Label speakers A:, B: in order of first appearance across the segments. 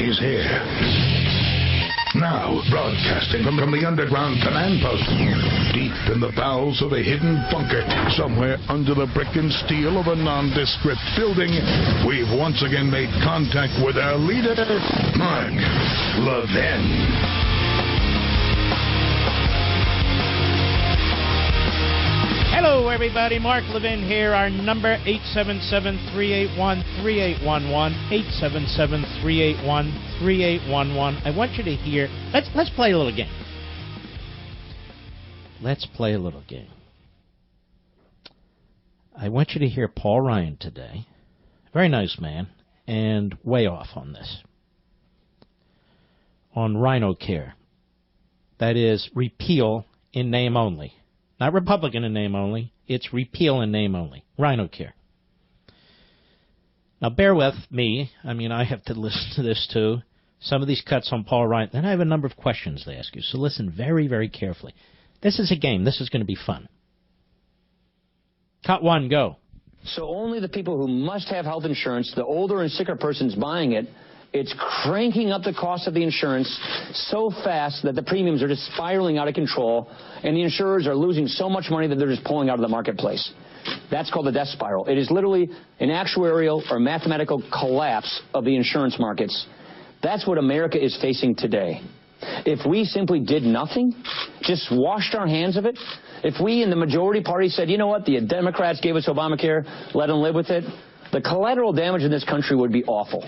A: He's here. Now, broadcasting from the underground command post, deep in the bowels of a hidden bunker, somewhere under the brick and steel of a nondescript building, we've once again made contact with our leader, Mark Levin.
B: Hello, everybody. Mark Levin here. Our number, 877-381-3811. 877-381-3811. I want you to hear. Let's play a little game. Let's play a little game. I want you to hear Paul Ryan today. Very nice man, and way off on this. On Rhino Care. That is, repeal in name only. Not Republican in name only. It's repeal in name only. Rhino Care. Now, bear with me. I mean, I have to listen to this, too. Some of these cuts on Paul Ryan. Then I have a number of questions to ask you. So listen very, very carefully. This is a game. This is going to be fun. Cut one, go.
C: So only the people who must have health insurance, the older and sicker persons buying it, it's cranking up the cost of the insurance so fast that the premiums are just spiraling out of control, and the insurers are losing so much money that they're just pulling out of the marketplace. That's called the death spiral. It is literally an actuarial or mathematical collapse of the insurance markets. That's what America is facing today. If we simply did nothing, just washed our hands of it, if we in the majority party said, you know what, the Democrats gave us Obamacare, let them live with it, the collateral damage in this country would be awful.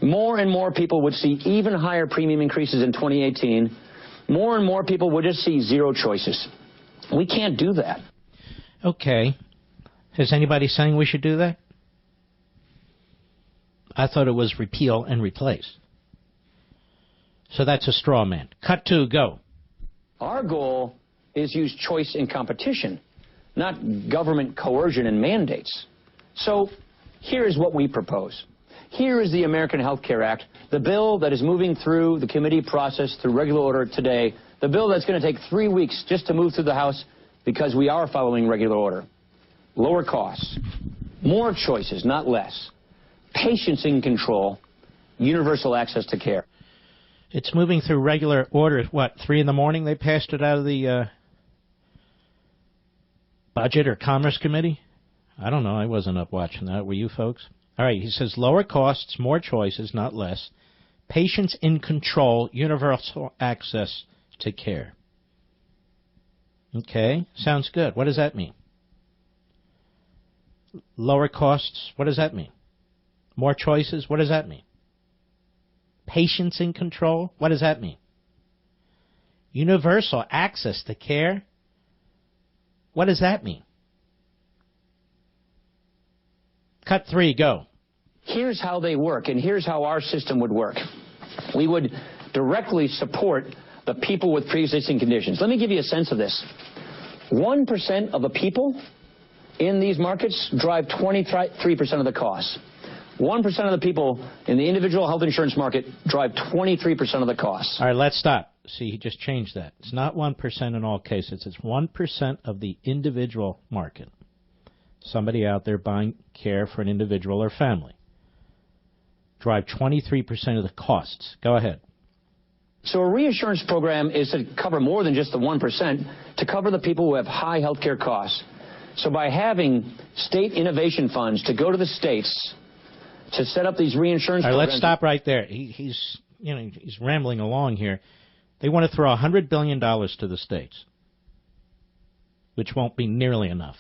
C: More and more people would see even higher premium increases in 2018. More and more people would just see zero choices. We can't do that.
B: Okay. Is anybody saying we should do that? I thought it was repeal and replace. So that's a straw man. Cut two, go.
C: Our goal is use choice and competition, not government coercion and mandates. So here is what we propose. Here is the American Health Care Act, the bill that is moving through the committee process through regular order today, the bill that's going to take 3 weeks just to move through the House because we are following regular order. Lower costs, more choices, not less, patients in control, universal access to care.
B: It's moving through regular order. What, 3 in the morning they passed it out of the Budget or Commerce Committee? I don't know. I wasn't up watching that. Were you folks? All right, he says lower costs, more choices, not less. Patients in control, universal access to care. Okay, sounds good. What does that mean? Lower costs, what does that mean? More choices, what does that mean? Patients in control, what does that mean? Universal access to care, what does that mean? Cut three, go.
C: Here's how they work, and here's how our system would work. We would directly support the people with pre-existing conditions. Let me give you a sense of this. 1% of the people in these markets drive 23% of the costs. 1% of the people in the individual health insurance market drive 23% of the costs.
B: All right, let's stop. See, he just changed that. It's not 1% in all cases. It's 1% of the individual market. Somebody out there buying care for an individual or family. Drive 23% of the costs. Go ahead.
C: So a reinsurance program is to cover more than just the 1%, to cover the people who have high health care costs. So by having state innovation funds to go to the states to set up these reinsurance programs...
B: All right, let's stop right there. He's rambling along here. They want to throw $100 billion to the states, which won't be nearly enough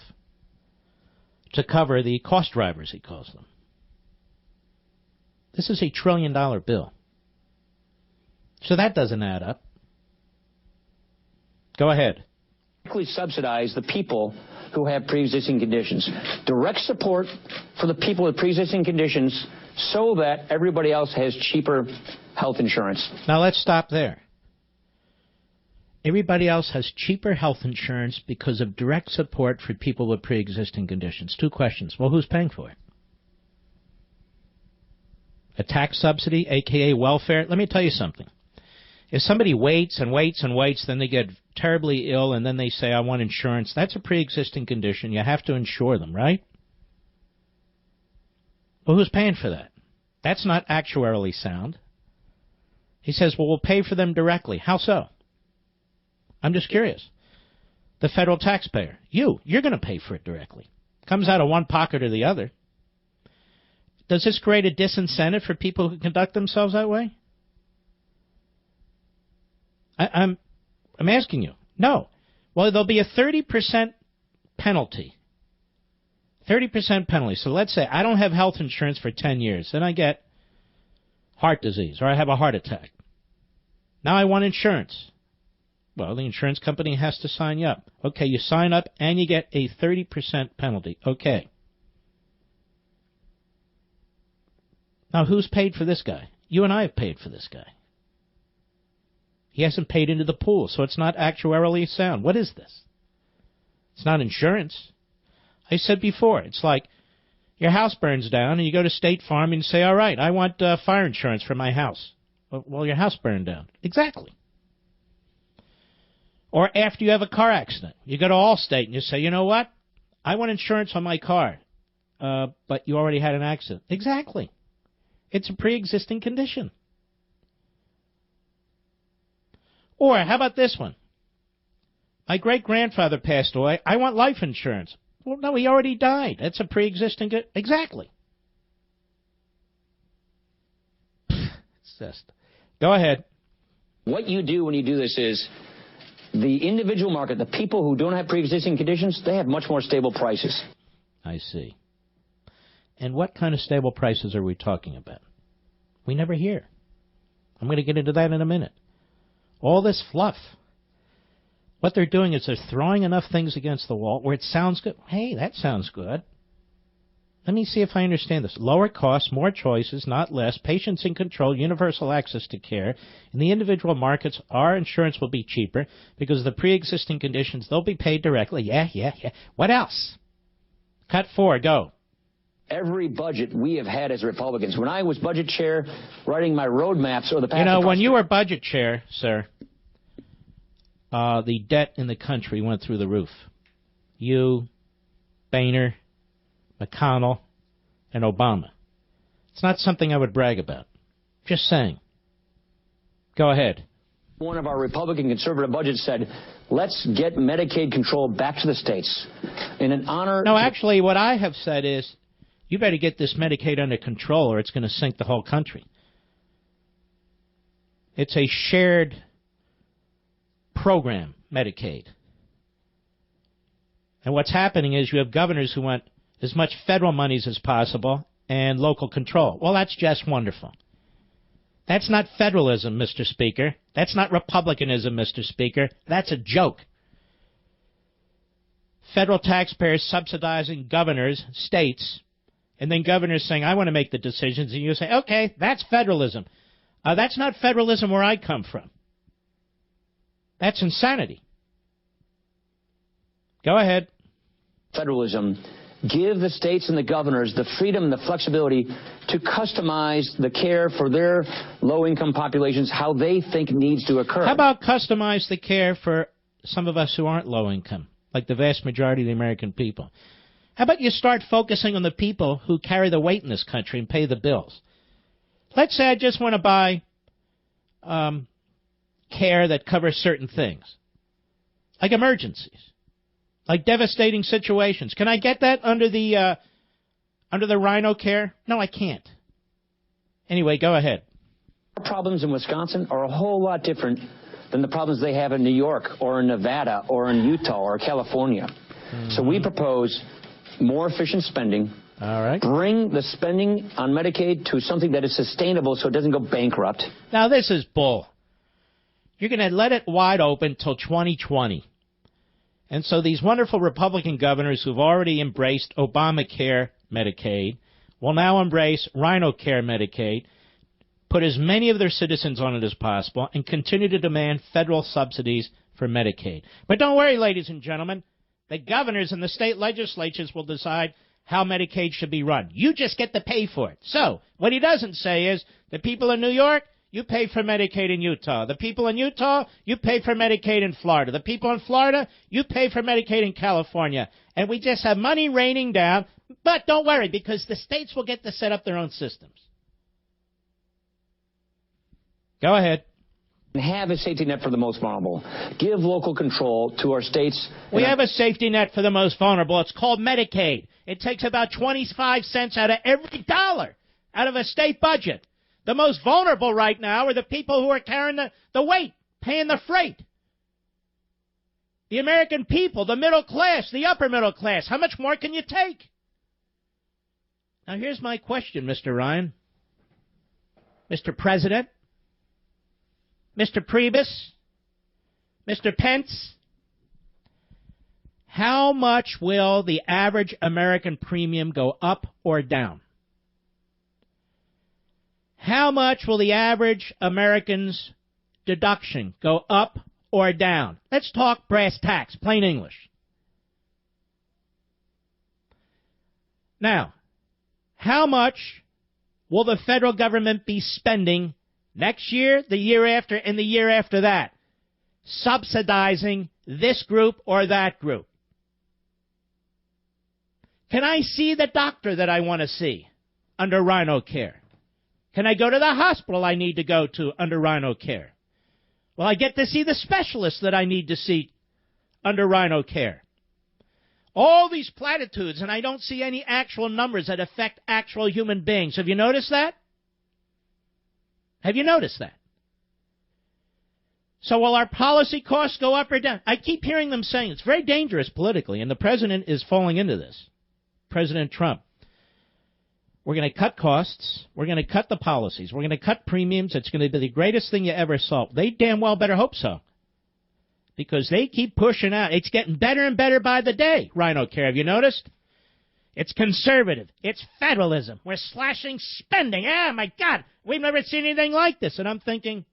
B: to cover the cost drivers, he calls them. This is $1 trillion bill. So that doesn't add up. Go ahead.
C: Subsidize the people who have pre-existing conditions. Direct support for the people with pre-existing conditions so that everybody else has cheaper health insurance.
B: Now let's stop there. Everybody else has cheaper health insurance because of direct support for people with pre-existing conditions. 2 questions. Well, who's paying for it? A tax subsidy, a.k.a. welfare? Let me tell you something. If somebody waits and waits and waits, then they get terribly ill, and then they say, I want insurance, that's a pre-existing condition. You have to insure them, right? Well, who's paying for that? That's not actuarially sound. He says, well, we'll pay for them directly. How so? I'm just curious. The federal taxpayer, you're going to pay for it directly. Comes out of one pocket or the other. Does this create a disincentive for people who conduct themselves that way? I'm asking you. No. Well, there'll be a 30% penalty. 30% penalty. So let's say I don't have health insurance for 10 years. Then I get heart disease or I have a heart attack. Now I want insurance. Well, the insurance company has to sign you up. Okay, you sign up and you get a 30% penalty. Okay. Now, who's paid for this guy? You and I have paid for this guy. He hasn't paid into the pool, so it's not actuarially sound. What is this? It's not insurance. I said before, it's like your house burns down and you go to State Farm and you say, all right, I want fire insurance for my house. Well, your house burned down. Exactly. Or after you have a car accident, you go to Allstate and you say, you know what? I want insurance on my car, but you already had an accident. Exactly. It's a pre-existing condition. Or how about this one? My great-grandfather passed away. I want life insurance. Well, no, he already died. That's a pre-existing... Exactly. It's just... Go ahead.
C: What you do when you do this is the individual market, the people who don't have pre-existing conditions, they have much more stable prices.
B: I see. And what kind of stable prices are we talking about? We never hear. I'm going to get into that in a minute. All this fluff. What they're doing is they're throwing enough things against the wall where it sounds good. Hey, that sounds good. Let me see if I understand this. Lower costs, more choices, not less, patients in control, universal access to care. In the individual markets, our insurance will be cheaper because of the pre-existing conditions. They'll be paid directly. Yeah. What else? Cut 4, go.
C: Every budget we have had as Republicans, when I was budget chair, writing my roadmaps or the...
B: You know, when you were budget chair, sir, the debt in the country went through the roof. You, Boehner, McConnell, and Obama. It's not something I would brag about. Just saying. Go ahead.
C: One of our Republican conservative budgets said, let's get Medicaid control back to the states. In an honor...
B: No, actually, what I have said is, you better get this Medicaid under control or it's going to sink the whole country. It's a shared program, Medicaid. And what's happening is you have governors who want as much federal monies as possible and local control. Well, that's just wonderful. That's not federalism, Mr. Speaker. That's not republicanism, Mr. Speaker. That's a joke. Federal taxpayers subsidizing governors, states, and then governors saying, I want to make the decisions, and you say, okay, that's federalism. That's not federalism where I come from. That's insanity. Go ahead.
C: Federalism. Give the states and the governors the freedom and the flexibility to customize the care for their low-income populations how they think needs to occur.
B: How about customize the care for some of us who aren't low-income, like the vast majority of the American people? How about you start focusing on the people who carry the weight in this country and pay the bills? Let's say I just want to buy care that covers certain things, like emergencies, like devastating situations. Can I get that under the Rhino Care? No, I can't. Anyway, go ahead.
C: Our problems in Wisconsin are a whole lot different than the problems they have in New York or in Nevada or in Utah or California. Mm-hmm. So we propose more efficient spending.
B: All right.
C: Bring the spending on Medicaid to something that is sustainable so it doesn't go bankrupt.
B: Now, this is bull. You're going to let it wide open till 2020. And so these wonderful Republican governors who've already embraced Obamacare Medicaid will now embrace Rhino Care Medicaid, put as many of their citizens on it as possible, and continue to demand federal subsidies for Medicaid. But don't worry, ladies and gentlemen. The governors and the state legislatures will decide how Medicaid should be run. You just get to pay for it. So, what he doesn't say is, the people in New York, you pay for Medicaid in Utah. The people in Utah, you pay for Medicaid in Florida. The people in Florida, you pay for Medicaid in California. And we just have money raining down. But don't worry, because the states will get to set up their own systems. Go ahead.
C: Have a safety net for the most vulnerable. Give local control to our states.
B: We have a safety net for the most vulnerable. It's called Medicaid. It takes about 25 cents out of every dollar out of a state budget. The most vulnerable right now are the people who are carrying the weight, paying the freight. The American people, the middle class, the upper middle class. How much more can you take? Now, here's my question, Mr. Ryan. Mr. President, Mr. Priebus, Mr. Pence, how much will the average American premium go up or down? How much will the average American's deduction go up or down? Let's talk brass tacks, plain English. Now, how much will the federal government be spending next year, the year after, and the year after that, subsidizing this group or that group? Can I see the doctor that I want to see under Rhino Care? Can I go to the hospital I need to go to under Rhino Care? Will I get to see the specialist that I need to see under Rhino Care? All these platitudes, and I don't see any actual numbers that affect actual human beings. Have you noticed that? Have you noticed that? So will our policy costs go up or down? I keep hearing them saying it's very dangerous politically, and the president is falling into this. President Trump. We're going to cut costs. We're going to cut the policies. We're going to cut premiums. It's going to be the greatest thing you ever saw. They damn well better hope so. Because they keep pushing out. It's getting better and better by the day, Rhino Care. Have you noticed? It's conservative. It's federalism. We're slashing spending. Ah, my God. We've never seen anything like this. And I'm thinking,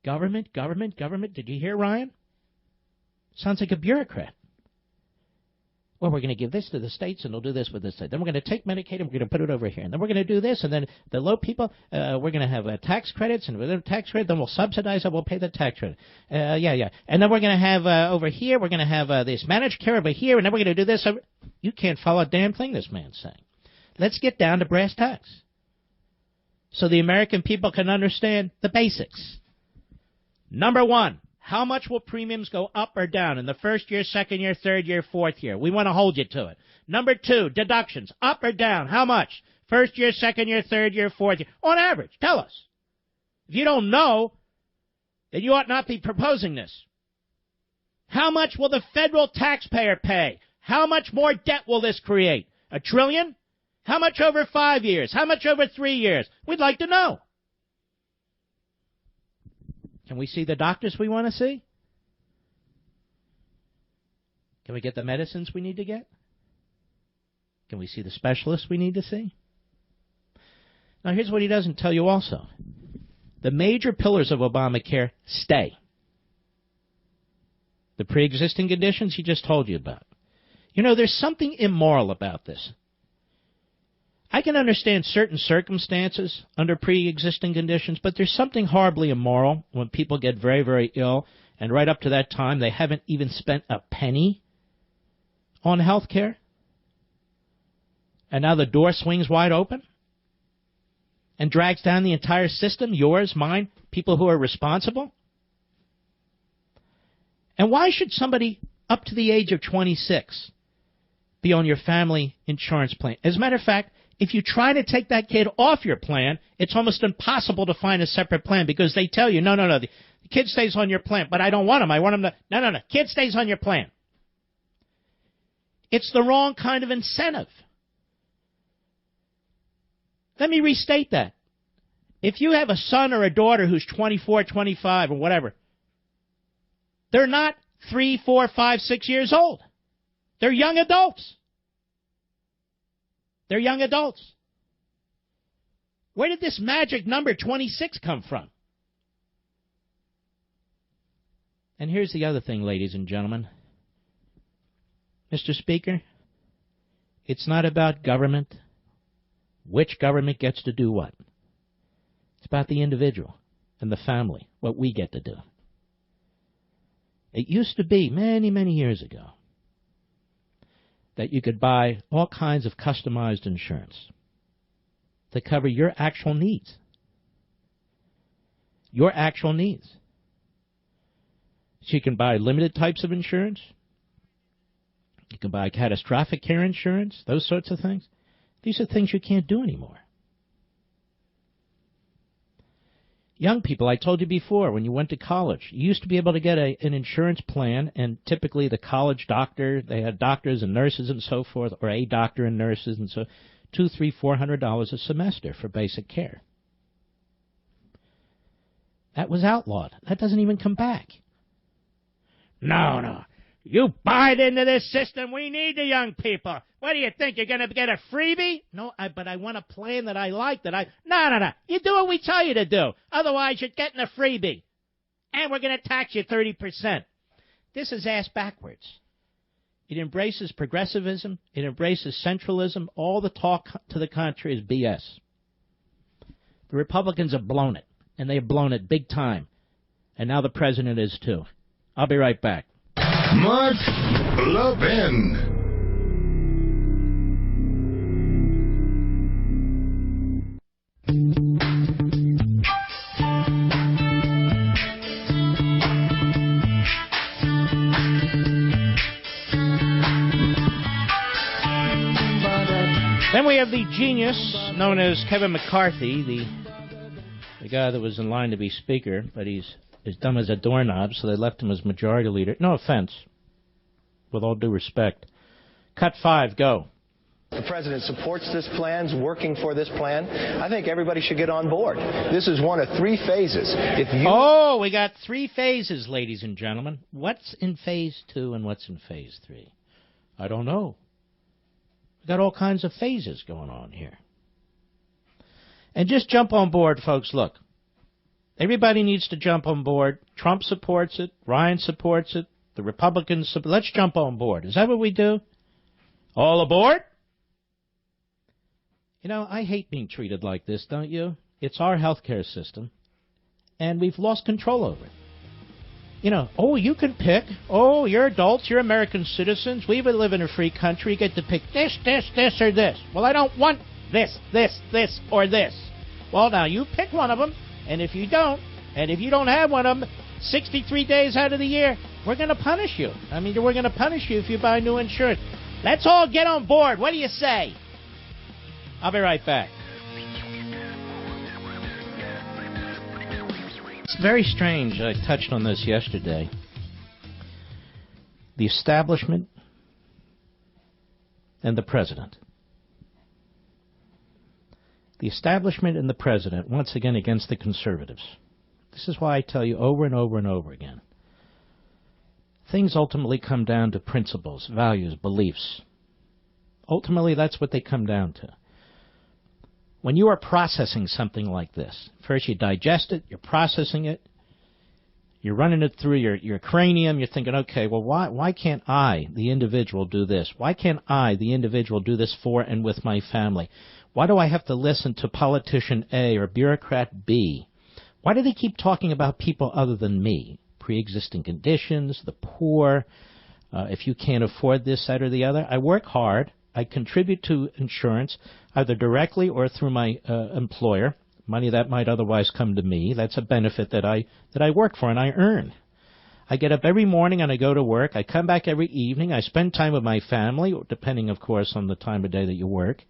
B: government, government, government. Did you hear, Ryan? Sounds like a bureaucrat. Well, we're going to give this to the states, and they'll do this with this state. Then we're going to take Medicaid, and we're going to put it over here. And then we're going to do this, and then the low people, we're going to have tax credits, and with the tax credit, then we'll subsidize it. We'll pay the tax credit. Yeah. And then we're going to have over here, we're going to have this managed care over here, and then we're going to do this. You can't follow a damn thing this man's saying. Let's get down to brass tacks so the American people can understand the basics. Number one. How much will premiums go up or down in the first year, second year, third year, fourth year? We want to hold you to it. Number two, deductions, up or down? How much? First year, second year, third year, fourth year. On average, tell us. If you don't know, then you ought not be proposing this. How much will the federal taxpayer pay? How much more debt will this create? $1 trillion? How much over 5 years? How much over 3 years? We'd like to know. Can we see the doctors we want to see? Can we get the medicines we need to get? Can we see the specialists we need to see? Now, here's what he doesn't tell you also. The major pillars of Obamacare stay. The pre-existing conditions he just told you about. You know, there's something immoral about this. I can understand certain circumstances under pre-existing conditions, but there's something horribly immoral when people get very, very ill, and right up to that time they haven't even spent a penny on health care. And now the door swings wide open and drags down the entire system, yours, mine, people who are responsible. And why should somebody up to the age of 26 be on your family insurance plan? As a matter of fact, if you try to take that kid off your plan, it's almost impossible to find a separate plan because they tell you, no, the kid stays on your plan, but I don't want him. I want him to, no, kid stays on your plan. It's the wrong kind of incentive. Let me restate that. If you have a son or a daughter who's 24, 25, or whatever, they're not 3, 4, 5, 6 years old. They're young adults. They're young adults. Where did this magic number 26 come from? And here's the other thing, ladies and gentlemen. Mr. Speaker, it's not about government, which government gets to do what. It's about the individual and the family, what we get to do. It used to be many, many years ago that you could buy all kinds of customized insurance to cover your actual needs. your actual needs. So you can buy limited types of insurance. You can buy catastrophic care insurance, those sorts of things. These are things you can't do anymore. Young people, I told you before, when you went to college, you used to be able to get an insurance plan, and typically the college doctor, they had doctors and nurses and so forth, or a doctor and nurses, and so $200, $300, $400 a semester for basic care. That was outlawed. That doesn't even come back. No. You buy it into this system. We need the young people. What do you think? You're going to get a freebie? No, but I want a plan that I like. No. You do what we tell you to do. Otherwise, you're getting a freebie. And we're going to tax you 30%. This is ass backwards. It embraces progressivism. It embraces centralism. All the talk to the contrary is BS. The Republicans have blown it. And they have blown it big time. And now the president is too. I'll be right back.
A: Mark Levin.
B: Then we have the genius known as Kevin McCarthy, the guy that was in line to be speaker, but he's as dumb as a doorknob, so they left him as majority leader. No offense, with all due respect. Cut 5, go.
D: The president supports this plan, is working for this plan. I think everybody should get on board. This is one of 3 phases.
B: Oh, we got 3 phases, ladies and gentlemen. What's in phase 2 and what's in phase 3? I don't know. We got all kinds of phases going on here. And just jump on board, folks. Look. Everybody needs to jump on board. Trump supports it. Ryan supports it. The Republicans support it. Let's jump on board. Is that what we do? All aboard? You know, I hate being treated like this, don't you? It's our healthcare system, and we've lost control over it. You know, oh, you can pick. Oh, you're adults. You're American citizens. We live in a free country. You get to pick this, or this. Well, I don't want this, or this. Well, now, you pick one of them. And if you don't have one of them 63 days out of the year, we're going to punish you. I mean, we're going to punish you if you buy new insurance. Let's all get on board. What do you say? I'll be right back. It's very strange. I touched on this yesterday. The establishment and the president. The establishment and the president, once again, against the conservatives. This is why I tell you over and over and over again. Things ultimately come down to principles, values, beliefs. Ultimately, that's what they come down to. When you are processing something like this, first you digest it, you're processing it, you're running it through your cranium, you're thinking, okay, well, why can't I, the individual, do this? Why can't I, the individual, do this for and with my family? Why do I have to listen to politician A or bureaucrat B? Why do they keep talking about people other than me? Pre-existing conditions, the poor, if you can't afford this, that, or the other. I work hard. I contribute to insurance, either directly or through my employer, money that might otherwise come to me. That's a benefit that I work for and I earn. I get up every morning and I go to work. I come back every evening. I spend time with my family, depending, of course, on the time of day that you work.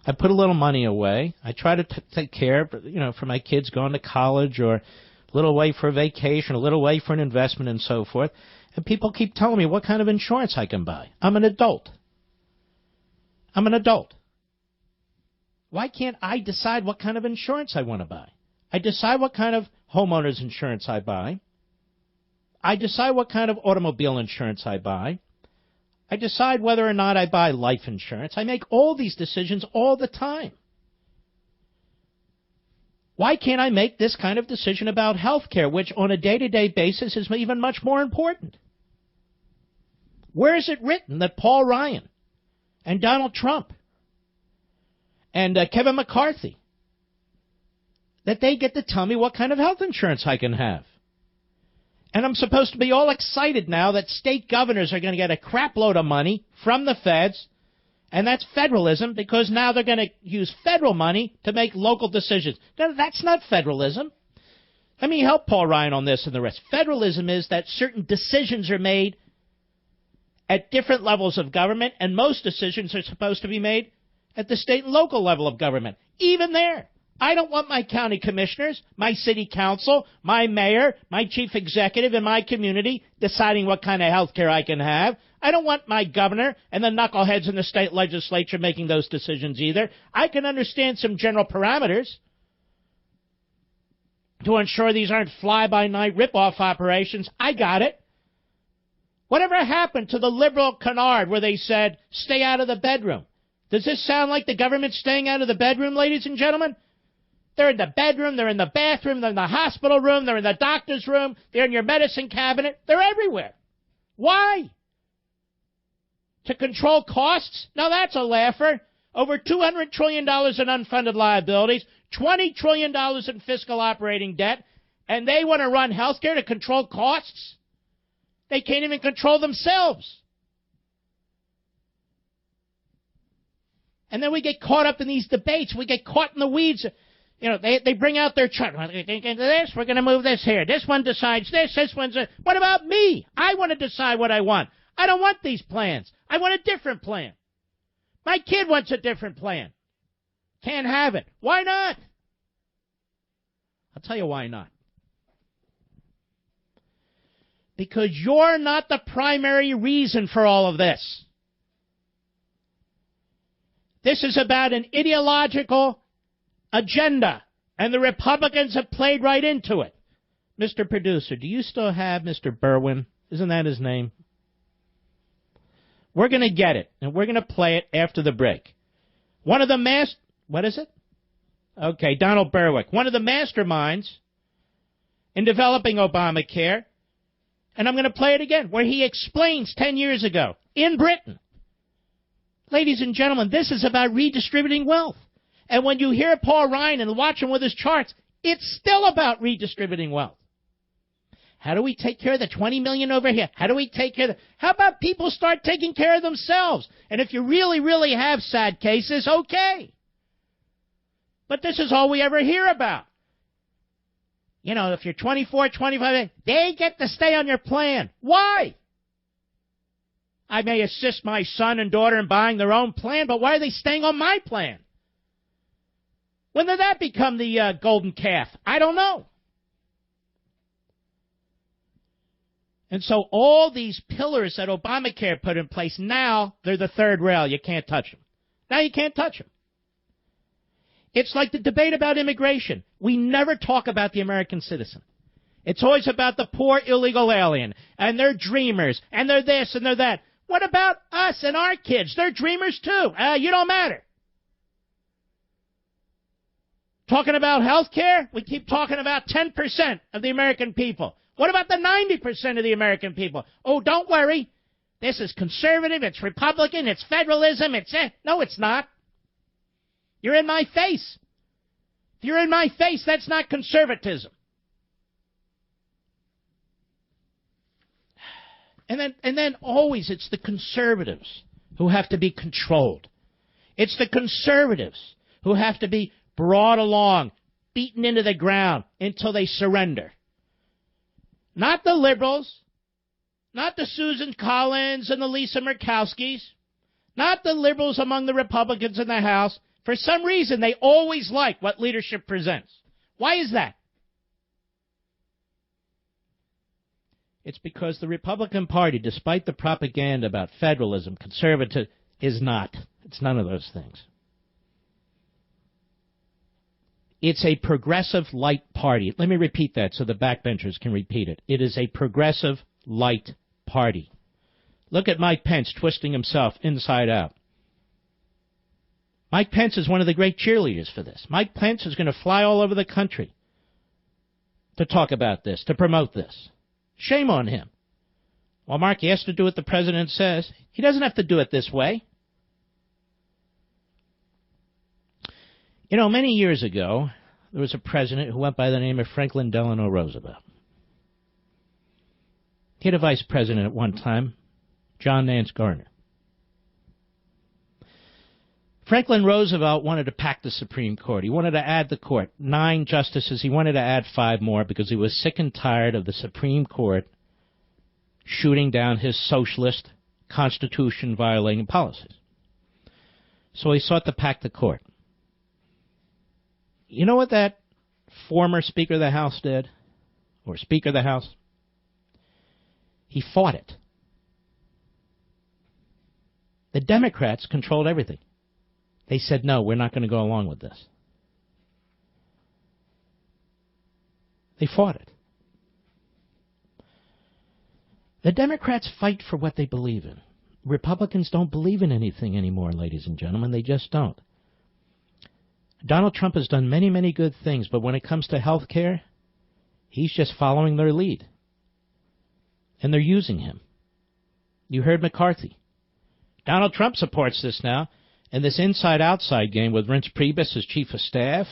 B: I put a little money away. I try to take care, for my kids going to college, or a little away for a vacation, a little away for an investment, and so forth. And people keep telling me what kind of insurance I can buy. I'm an adult. Why can't I decide what kind of insurance I want to buy? I decide what kind of homeowner's insurance I buy. I decide what kind of automobile insurance I buy. I decide whether or not I buy life insurance. I make all these decisions all the time. Why can't I make this kind of decision about health care, which on a day-to-day basis is even much more important? Where is it written that Paul Ryan and Donald Trump and Kevin McCarthy, that they get to tell me what kind of health insurance I can have? And I'm supposed to be all excited now that state governors are going to get a crap load of money from the feds, and that's federalism, because now they're going to use federal money to make local decisions. No, that's not federalism. Let me help Paul Ryan on this and the rest. Federalism is that certain decisions are made at different levels of government, and most decisions are supposed to be made at the state and local level of government. Even there, I don't want my county commissioners, my city council, my mayor, my chief executive in my community deciding what kind of health care I can have. I don't want my governor and the knuckleheads in the state legislature making those decisions either. I can understand some general parameters to ensure these aren't fly-by-night rip-off operations. I got it. Whatever happened to the liberal canard where they said, stay out of the bedroom? Does this sound like the government staying out of the bedroom, ladies and gentlemen? They're in the bedroom, they're in the bathroom, they're in the hospital room, they're in the doctor's room, they're in your medicine cabinet. They're everywhere. Why? To control costs? Now that's a laugher. Over $200 trillion in unfunded liabilities, $20 trillion in fiscal operating debt, and they want to run healthcare to control costs? They can't even control themselves. And then we get caught up in these debates. We get caught in the weeds. You know, they bring out their chart. We're going to do this. We're going to move this here. This one decides this. This one's a... What about me? I want to decide what I want. I don't want these plans. I want a different plan. My kid wants a different plan. Can't have it. Why not? I'll tell you why not. Because you're not the primary reason for all of this. This is about an ideological agenda, and the Republicans have played right into it. Mr. Producer, do you still have Mr. Berwin? Isn't that his name? We're going to get it, and we're going to play it after the break. One of the what is it? Okay, Donald Berwick. One of the masterminds in developing Obamacare, and I'm going to play it again, where he explains 10 years ago, in Britain. Ladies and gentlemen, this is about redistributing wealth. And when you hear Paul Ryan and watch him with his charts, it's still about redistributing wealth. How do we take care of the 20 million over here? How do we take care of How about people start taking care of themselves? And if you really, really have sad cases, okay. But this is all we ever hear about. You know, if you're 24, 25, they get to stay on your plan. Why? I may assist my son and daughter in buying their own plan, but why are they staying on my plan? When did that become the golden calf? I don't know. And so all these pillars that Obamacare put in place, now they're the third rail. You can't touch them. Now you can't touch them. It's like the debate about immigration. We never talk about the American citizen. It's always about the poor illegal alien, and they're dreamers, and they're this and they're that. What about us and our kids? They're dreamers too. You don't matter. Talking about health care, we keep talking about 10% of the American people. What about the 90% of the American people? Oh, don't worry. This is conservative, it's Republican, it's federalism, it's... No, it's not. You're in my face. If you're in my face, that's not conservatism. And then always it's the conservatives who have to be controlled. It's the conservatives who have to be brought along, beaten into the ground until they surrender. Not the liberals, not the Susan Collins and the Lisa Murkowskis, not the liberals among the Republicans in the House. For some reason, they always like what leadership presents. Why is that? It's because the Republican Party, despite the propaganda about federalism, conservative, is not. It's none of those things. It's a progressive light party. Let me repeat that so the backbenchers can repeat it. It is a progressive light party. Look at Mike Pence twisting himself inside out. Mike Pence is one of the great cheerleaders for this. Mike Pence is going to fly all over the country to talk about this, to promote this. Shame on him. Well, Mark, he has to do what the president says. He doesn't have to do it this way. You know, many years ago, there was a president who went by the name of Franklin Delano Roosevelt. He had a vice president at one time, John Nance Garner. Franklin Roosevelt wanted to pack the Supreme Court. He wanted to add the court, 9 justices. He wanted to add 5 more because he was sick and tired of the Supreme Court shooting down his socialist, Constitution-violating policies. So he sought to pack the court. You know what that former Speaker of the House did? Or Speaker of the House? He fought it. The Democrats controlled everything. They said, no, we're not going to go along with this. They fought it. The Democrats fight for what they believe in. Republicans don't believe in anything anymore, ladies and gentlemen. They just don't. Donald Trump has done many, many good things, but when it comes to health care, he's just following their lead. And they're using him. You heard McCarthy. Donald Trump supports this now. And this inside-outside game with Reince Priebus as chief of staff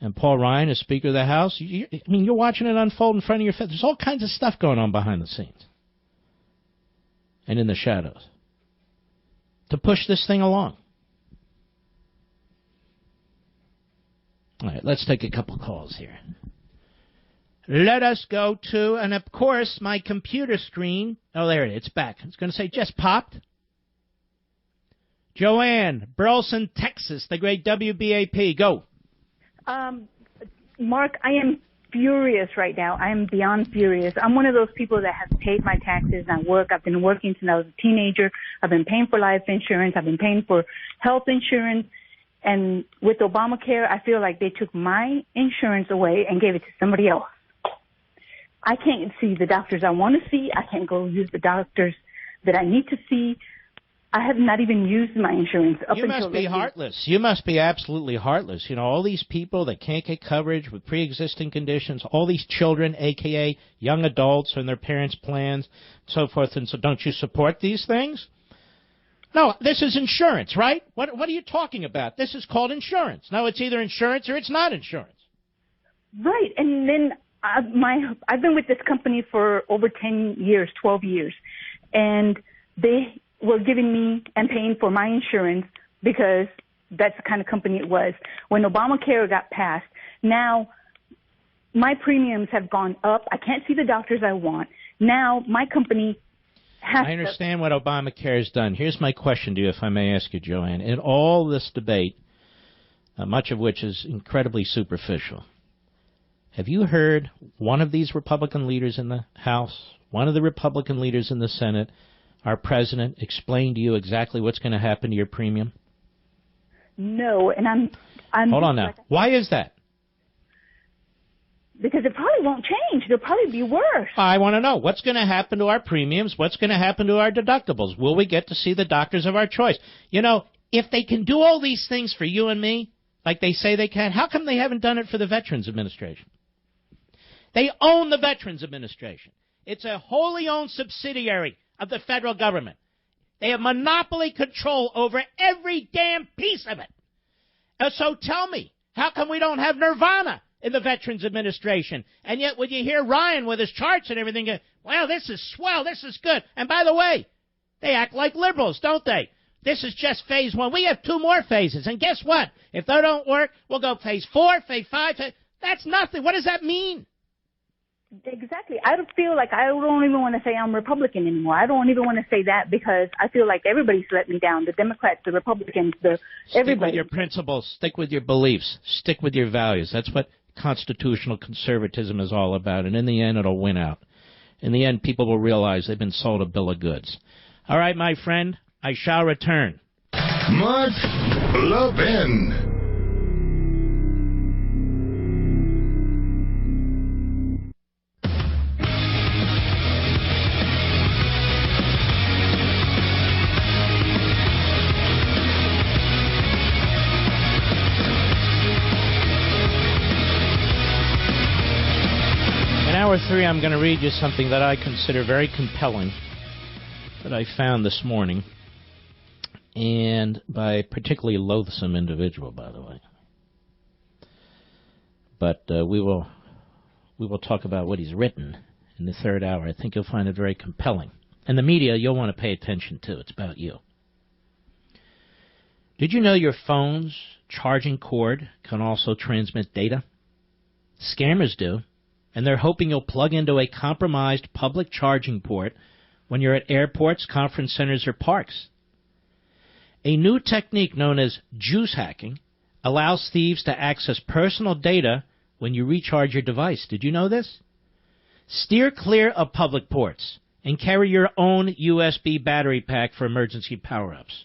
B: and Paul Ryan as Speaker of the House, you're watching it unfold in front of your face. There's all kinds of stuff going on behind the scenes and in the shadows to push this thing along. All right, let's take a couple calls here. Let us go to, and of course, my computer screen. Oh, there it is. It's back. It's going to say just popped. Joanne, Burleson, Texas, the great WBAP. Go.
E: Mark, I am furious right now. I am beyond furious. I'm one of those people that has paid my taxes and I work. I've been working since I was a teenager. I've been paying for life insurance. I've been paying for health insurance. And with Obamacare, I feel like they took my insurance away and gave it to somebody else. I can't see the doctors I want to see. I can't go use the doctors that I need to see. I have not even used my insurance up until... You must
B: be heartless. You must be absolutely heartless. You know, all these people that can't get coverage with pre-existing conditions, all these children, a.k.a. young adults and their parents' plans, so forth. And so don't you support these things? No, this is insurance, right? What are you talking about? This is called insurance. No, it's either insurance or it's not insurance.
E: Right. And then I've been with this company for over 10 years, 12 years. And they were giving me and paying for my insurance because that's the kind of company it was. When Obamacare got passed, now my premiums have gone up. I can't see the doctors I want. Now my company has
B: I understand what Obamacare has done. Here's my question to you, if I may ask you, Joanne. In all this debate, much of which is incredibly superficial, have you heard one of these Republican leaders in the House, one of the Republican leaders in the Senate, our president, explain to you exactly what's going to happen to your premium?
E: No, and I'm
B: Hold on now. Why is that?
E: Because it probably won't change. It'll probably be worse.
B: I want to know. What's going to happen to our premiums? What's going to happen to our deductibles? Will we get to see the doctors of our choice? You know, if they can do all these things for you and me, like they say they can, how come they haven't done it for the Veterans Administration? They own the Veterans Administration. It's a wholly owned subsidiary of the federal government. They have monopoly control over every damn piece of it. And so tell me, how come we don't have nirvana in the Veterans Administration? And yet when you hear Ryan with his charts and everything, well, this is swell, this is good. And by the way, they act like liberals, don't they? This is just phase 1. We have 2 more phases. And guess what? If they don't work, we'll go phase 4, phase 5. That's nothing. What does that mean?
E: Exactly. I feel like I don't even want to say I'm Republican anymore. I don't even want to say that because I feel like everybody's let me down. The Democrats, the Republicans, everybody.
B: Stick with your principles. Stick with your beliefs. Stick with your values. That's what constitutional conservatism is all about. And in the end, it'll win out. In the end, people will realize they've been sold a bill of goods. All right, my friend, I shall return.
A: Mark Levin.
B: Hour 3, I'm going to read you something that I consider very compelling that I found this morning, and by a particularly loathsome individual, by the way. But we will talk about what he's written in the third hour. I think you'll find it very compelling. And the media, you'll want to pay attention to. It's about you. Did you know your phone's charging cord can also transmit data? Scammers do, and they're hoping you'll plug into a compromised public charging port when you're at airports, conference centers, or parks. A new technique known as juice hacking allows thieves to access personal data when you recharge your device. Did you know this? Steer clear of public ports and carry your own USB battery pack for emergency power-ups.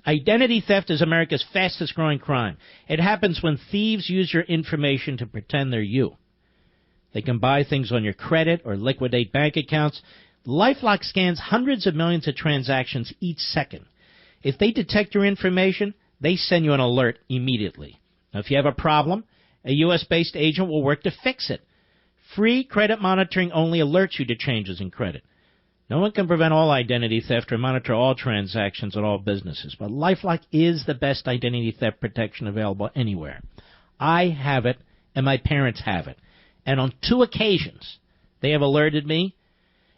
B: Identity theft is America's fastest-growing crime. It happens when thieves use your information to pretend they're you. They can buy things on your credit or liquidate bank accounts. LifeLock scans hundreds of millions of transactions each second. If they detect your information, they send you an alert immediately. Now, if you have a problem, a U.S.-based agent will work to fix it. Free credit monitoring only alerts you to changes in credit. No one can prevent all identity theft or monitor all transactions at all businesses, but LifeLock is the best identity theft protection available anywhere. I have it, and my parents have it. And on 2 occasions, they have alerted me.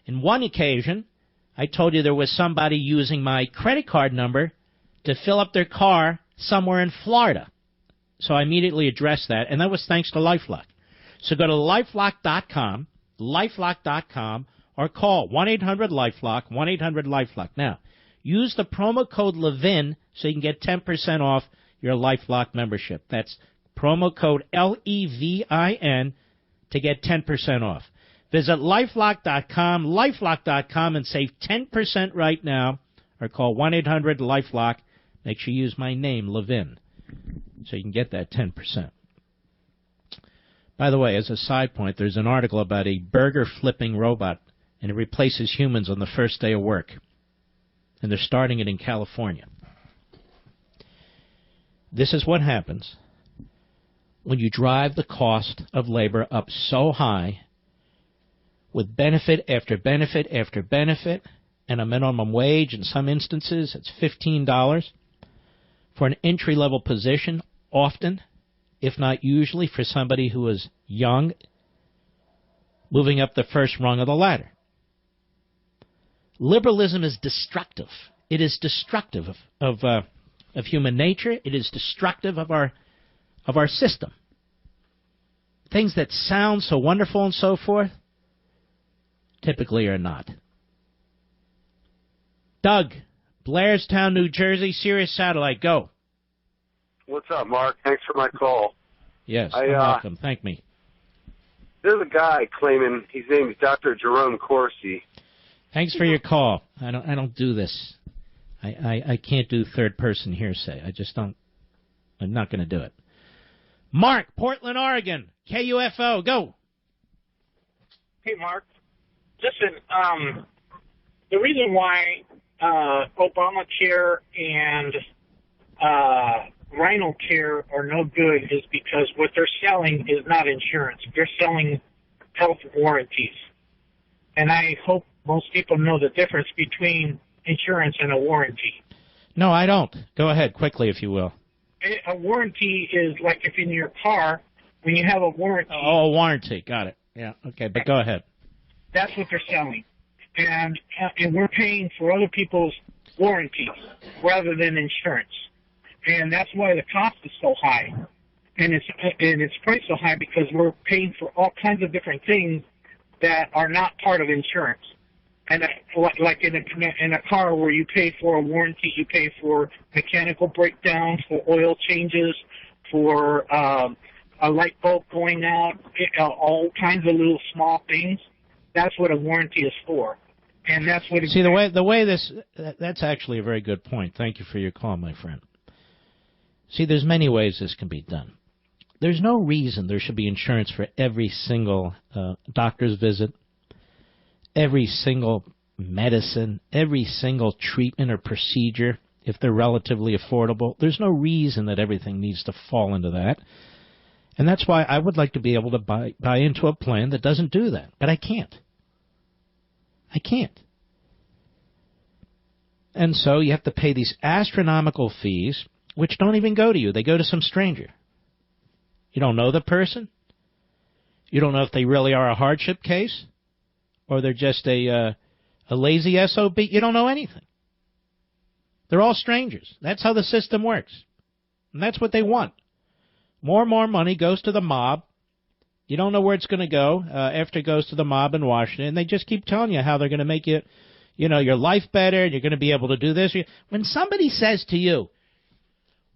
B: In one occasion, I told you there was somebody using my credit card number to fill up their car somewhere in Florida. So I immediately addressed that, and that was thanks to LifeLock. So go to LifeLock.com, LifeLock.com, or call 1-800-LifeLock, 1-800-LifeLock. Now, use the promo code Levin so you can get 10% off your LifeLock membership. That's promo code LEVIN to get 10% off. Visit LifeLock.com, LifeLock.com, and save 10% right now, or call 1-800-LifeLock. Make sure you use my name, Levin, so you can get that 10%. By the way, as a side point, there's an article about a burger-flipping robot, and it replaces humans on the first day of work. And they're starting it in California. This is what happens when you drive the cost of labor up so high with benefit after benefit after benefit and a minimum wage. In some instances, it's $15 for an entry-level position, often, if not usually, for somebody who is young, moving up the first rung of the ladder. Liberalism is destructive. It is destructive of human nature. It is destructive of our system. Things that sound so wonderful and so forth typically are not. Doug, Blairstown, New Jersey, Sirius Satellite, go.
F: What's up, Mark? Thanks for my call.
B: Yes, you're welcome. Thank me.
F: There's a guy claiming his name is Dr. Jerome Corsi.
B: Thanks for your call. I don't do this. I can't do third-person hearsay. I just don't. I'm not going to do it. Mark, Portland, Oregon, KUFO, go.
G: Hey, Mark. Listen, the reason why Obamacare and Rhino Care are no good is because what they're selling is not insurance. They're selling health warranties. And I hope most people know the difference between insurance and a warranty.
B: No, I don't. Go ahead, quickly, if you will.
G: A warranty is like if in your car, when you have a warranty.
B: Oh, a warranty. Got it. Yeah, okay, but go ahead.
G: That's what they're selling. And we're paying for other people's warranties rather than insurance. And that's why the cost is so high. And it's priced so high because we're paying for all kinds of different things that are not part of insurance. And like in a car where you pay for a warranty, you pay for mechanical breakdowns, for oil changes, for a light bulb going out, all kinds of little small things. That's what a warranty is for. And that's what.
B: See, that's actually a very good point. Thank you for your call, my friend. See, there's many ways this can be done. There's no reason there should be insurance for every single doctor's visit, every single medicine, every single treatment or procedure, if they're relatively affordable. There's no reason that everything needs to fall into that. And that's why I would like to be able to buy into a plan that doesn't do that. But I can't. I can't. And so you have to pay these astronomical fees, which don't even go to you. They go to some stranger. You don't know the person. You don't know if they really are a hardship case or they're just a lazy SOB. You don't know anything. They're all strangers. That's how the system works. And that's what they want. More and more money goes to the mob. You don't know where it's going to go after it goes to the mob in Washington. And they just keep telling you how they're going to make you, your life better. You're going to be able to do this. When somebody says to you,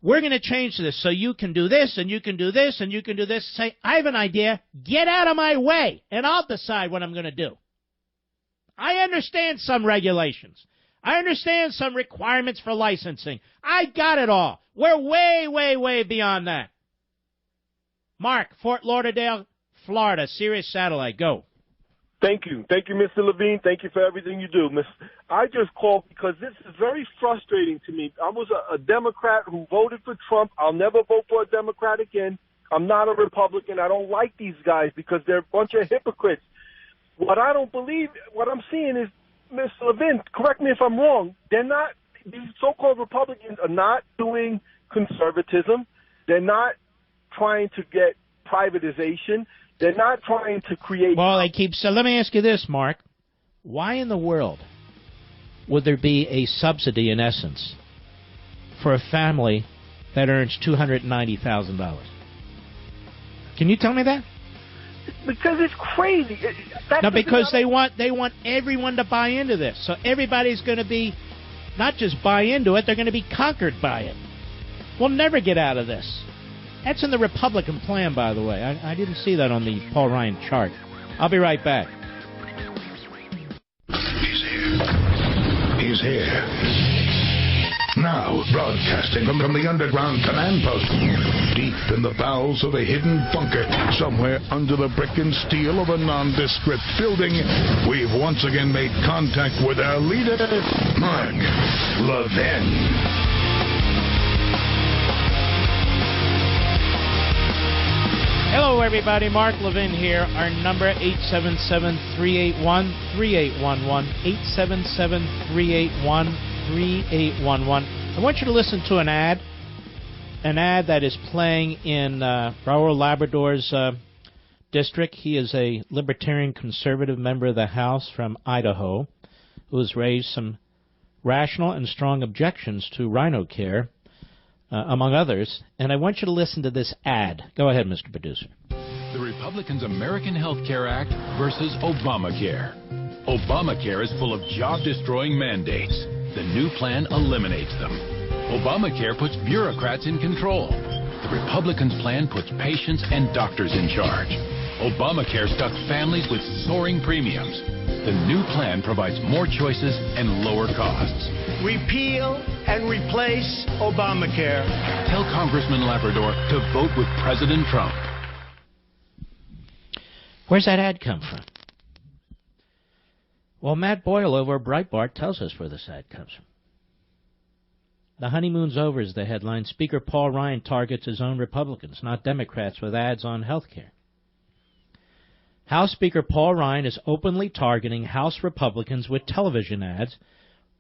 B: we're going to change this so you can do this and you can do this and you can do this, say, I have an idea. Get out of my way and I'll decide what I'm going to do. I understand some regulations. I understand some requirements for licensing. I got it all. We're way, way, way beyond that. Mark, Fort Lauderdale, Florida, Sirius Satellite, go.
H: Thank you. Thank you, Mr. Levin. Thank you for everything you do. I just called because this is very frustrating to me. I was a Democrat who voted for Trump. I'll never vote for a Democrat again. I'm not a Republican. I don't like these guys because they're a bunch of hypocrites. What I don't believe, what I'm seeing is, Mr. Levin, correct me if I'm wrong, these so-called Republicans are not doing conservatism. They're not trying to get privatization. They're not trying to create...
B: Well, so let me ask you this, Mark. Why in the world would there be a subsidy, in essence, for a family that earns $290,000? Can you tell me that?
H: Because it's crazy.
B: No, because they want everyone to buy into this. So everybody's going to be, not just buy into it, they're going to be conquered by it. We'll never get out of this. That's in the Republican plan, by the way. I didn't see that on the Paul Ryan chart. I'll be right back.
A: He's here. He's here. Now, broadcasting from the underground command post, deep in the bowels of a hidden bunker, somewhere under the brick and steel of a nondescript building, we've once again made contact with our leader, Mark Levin.
B: Hello, everybody. Mark Levin here. Our number, 877-381-3811, 877-381-3811. I want you to listen to an ad that is playing in Raul Labrador's district. He is a libertarian conservative member of the House from Idaho who has raised some rational and strong objections to rhino care, among others. And I want you to listen to this ad. Go ahead, Mr. Producer.
I: The Republicans' American Health Care Act versus Obamacare. Obamacare is full of job-destroying mandates. The new plan eliminates them. Obamacare puts bureaucrats in control. The Republicans' plan puts patients and doctors in charge. Obamacare stuck families with soaring premiums. The new plan provides more choices and lower costs.
J: Repeal and replace Obamacare.
I: Tell Congressman Labrador to vote with President Trump.
B: Where's that ad come from? Well, Matt Boyle over at Breitbart tells us where this ad comes from. The honeymoon's over is the headline. Speaker Paul Ryan targets his own Republicans, not Democrats, with ads on health care. House Speaker Paul Ryan is openly targeting House Republicans with television ads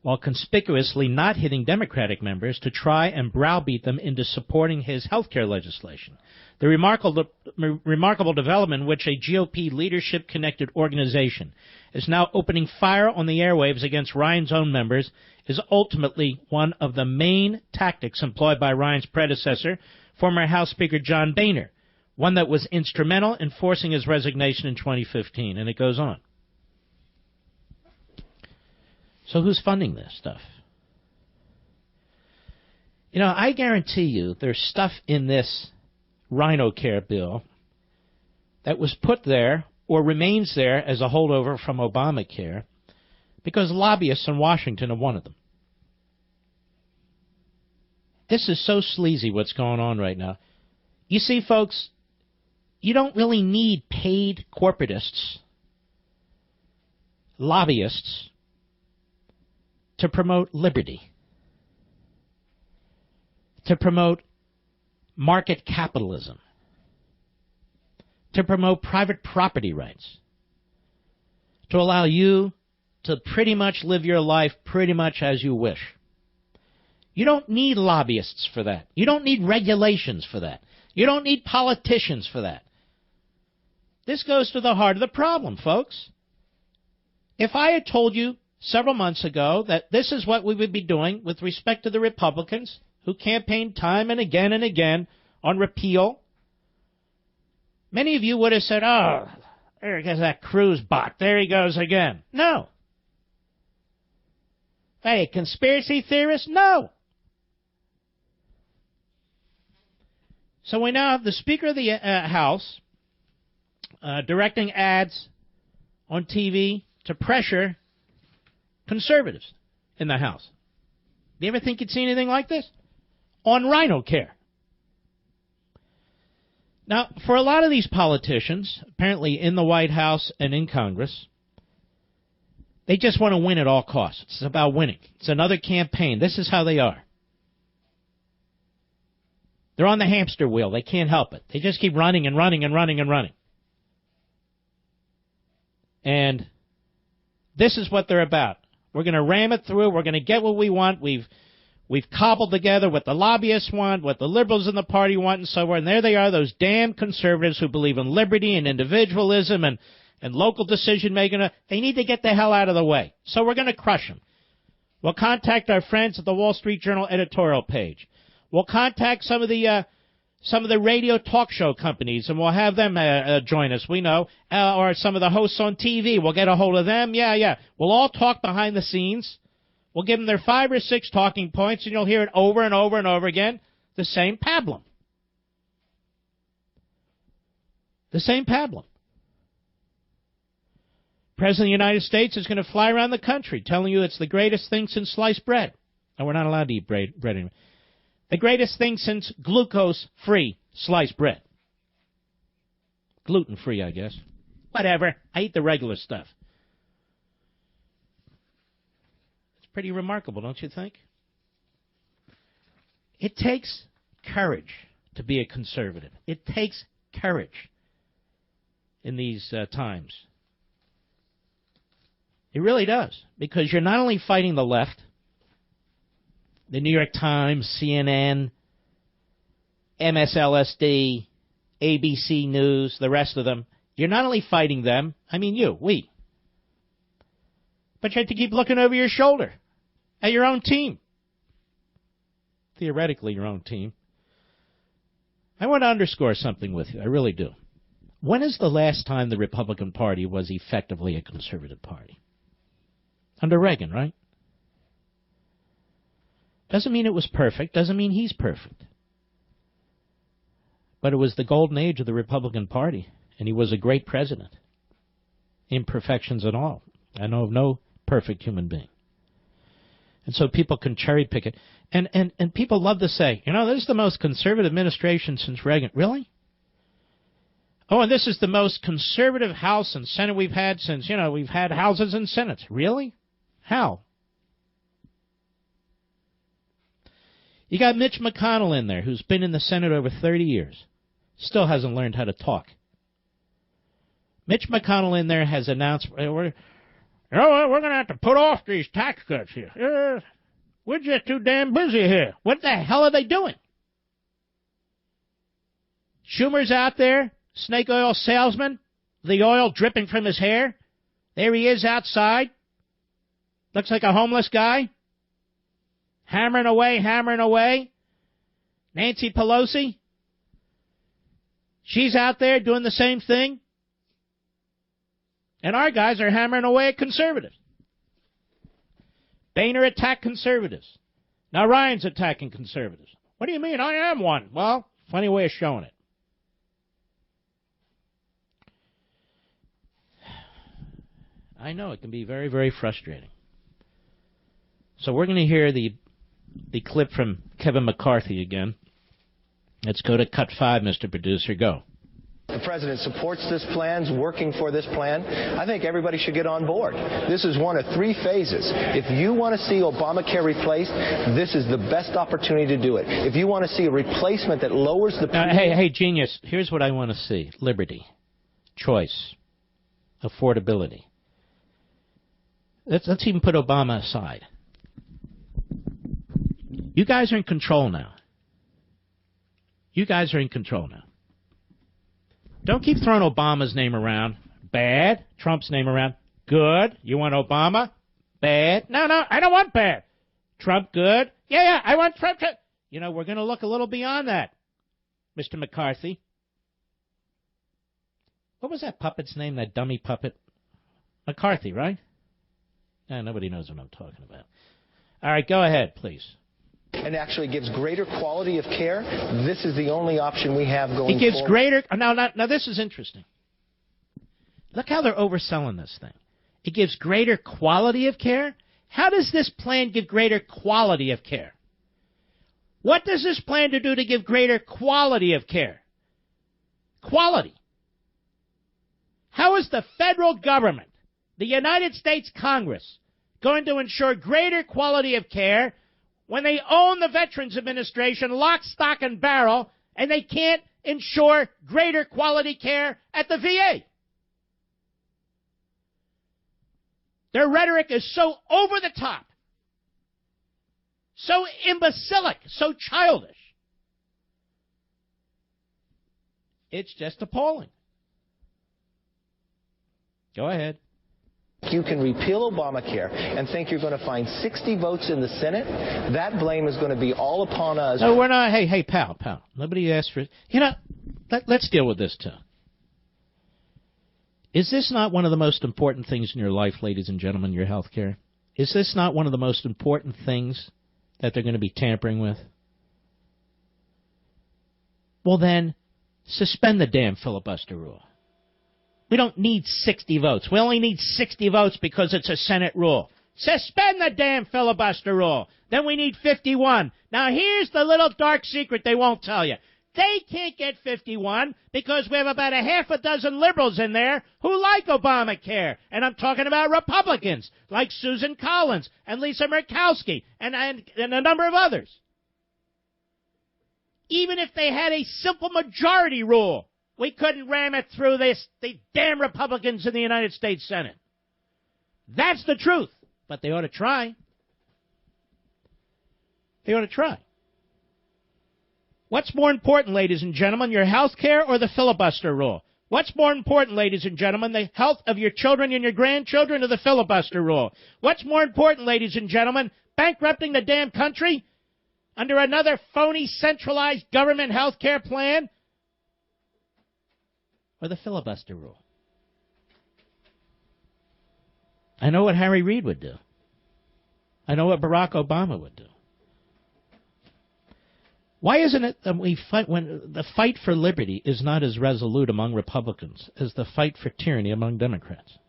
B: while conspicuously not hitting Democratic members to try and browbeat them into supporting his health care legislation. The remarkable development in which a GOP leadership-connected organization is now opening fire on the airwaves against Ryan's own members is ultimately one of the main tactics employed by Ryan's predecessor, former House Speaker John Boehner, one that was instrumental in forcing his resignation in 2015. And it goes on. So who's funding this stuff? You know, I guarantee you there's stuff in this Rhino Care bill that was put there or remains there as a holdover from Obamacare because lobbyists in Washington have wanted them. This is so sleazy what's going on right now. You see, folks, you don't really need paid corporatists, lobbyists, to promote liberty, to promote market capitalism, to promote private property rights, to allow you to pretty much live your life pretty much as you wish. You don't need lobbyists for that. You don't need regulations for that. You don't need politicians for that. This goes to the heart of the problem, folks. If I had told you several months ago that this is what we would be doing with respect to the Republicans who campaigned time and again on repeal, many of you would have said, oh, there goes that Cruz bot. There he goes again. No. Hey, conspiracy theorist? No. So we now have the Speaker of the House directing ads on TV to pressure conservatives in the House. Do you ever think you'd see anything like this? On Rhino Care. Now, for a lot of these politicians, apparently in the White House and in Congress, they just want to win at all costs. It's about winning. It's another campaign. This is how they are. They're on the hamster wheel. They can't help it. They just keep running and running and running and running. And this is what they're about. We're going to ram it through. We're going to get what we want. We've cobbled together what the lobbyists want, what the liberals in the party want, and so on. And there they are, those damn conservatives who believe in liberty and individualism and local decision-making. They need to get the hell out of the way. So we're going to crush them. We'll contact our friends at the Wall Street Journal editorial page. We'll contact some of the radio talk show companies, and we'll have them join us, we know, or some of the hosts on TV. We'll get a hold of them. Yeah. We'll all talk behind the scenes. We'll give them their 5 or 6 talking points, and you'll hear it over and over and over again. The same pablum. The same pablum. President of the United States is going to fly around the country telling you it's the greatest thing since sliced bread. And we're not allowed to eat bread anymore. The greatest thing since glucose-free sliced bread. Gluten-free, I guess. Whatever. I eat the regular stuff. It's pretty remarkable, don't you think? It takes courage to be a conservative. It takes courage in these times. It really does. Because you're not only fighting the left, the New York Times, CNN, MSLSD, ABC News, the rest of them. You're not only fighting them, I mean we. But you have to keep looking over your shoulder at your own team. Theoretically, your own team. I want to underscore something with you. I really do. When is the last time the Republican Party was effectively a conservative party? Under Reagan, right? Doesn't mean it was perfect. Doesn't mean he's perfect. But it was the golden age of the Republican Party, and he was a great president. Imperfections and all. I know of no perfect human being. And so people can cherry pick it. And people love to say, this is the most conservative administration since Reagan. Really? Oh, and this is the most conservative House and Senate we've had since, we've had Houses and Senates. Really? How? You got Mitch McConnell in there, who's been in the Senate over 30 years. Still hasn't learned how to talk. Mitch McConnell in there has announced, we're going to have to put off these tax cuts here. We're just too damn busy here. What the hell are they doing? Schumer's out there, snake oil salesman, the oil dripping from his hair. There he is outside. Looks like a homeless guy. Hammering away. Nancy Pelosi, she's out there doing the same thing. And our guys are hammering away at conservatives. Boehner attacked conservatives. Now Ryan's attacking conservatives. What do you mean? I am one. Well, funny way of showing it. I know it can be very, very frustrating. So we're going to hear the clip from Kevin McCarthy again. Let's go to cut 5, Mr. Producer. Go.
D: The president supports this plan, is working for this plan. I think everybody should get on board. This is one of 3 phases. If you want to see Obamacare replaced, this is the best opportunity to do it. If you want to see a replacement that lowers the...
B: Hey, genius, here's what I want to see. Liberty, choice, affordability. Let's even put Obama aside. You guys are in control now. Don't keep throwing Obama's name around. Bad. Trump's name around. Good. You want Obama? Bad. No, I don't want bad. Trump good. Yeah, I want Trump. You know, we're going to look a little beyond that, Mr. McCarthy. What was that puppet's name, that dummy puppet? McCarthy, right? Nobody knows what I'm talking about. All right, go ahead, please.
D: And actually gives greater quality of care. This is the only option we have going forward.
B: It gives greater... Now, this is interesting. Look how they're overselling this thing. It gives greater quality of care? How does this plan give greater quality of care? What does this plan to do to give greater quality of care? Quality. How is the federal government, the United States Congress, going to ensure greater quality of care when they own the Veterans Administration lock, stock, and barrel, and they can't ensure greater quality care at the VA? Their rhetoric is so over the top, so imbecilic, so childish. It's just appalling. Go ahead.
D: You can repeal Obamacare and think you're going to find 60 votes in the Senate. That blame is going to be all upon us.
B: No, we're not. Hey, pal. Nobody asked for it. You know, let's deal with this, too. Is this not one of the most important things in your life, ladies and gentlemen, your health care? Is this not one of the most important things that they're going to be tampering with? Well, then, suspend the damn filibuster rule. We don't need 60 votes. We only need 60 votes because it's a Senate rule. Suspend the damn filibuster rule. Then we need 51. Now, here's the little dark secret they won't tell you. They can't get 51 because we have about a half a dozen liberals in there who like Obamacare. And I'm talking about Republicans like Susan Collins and Lisa Murkowski and a number of others. Even if they had a simple majority rule, we couldn't ram it through the damn Republicans in the United States Senate. That's the truth. But they ought to try. They ought to try. What's more important, ladies and gentlemen, your health care or the filibuster rule? What's more important, ladies and gentlemen, the health of your children and your grandchildren or the filibuster rule? What's more important, ladies and gentlemen, bankrupting the damn country under another phony centralized government health care plan or the filibuster rule? I know what Harry Reid would do. I know what Barack Obama would do. Why isn't it that we fight when the fight for liberty is not as resolute among Republicans as the fight for tyranny among Democrats?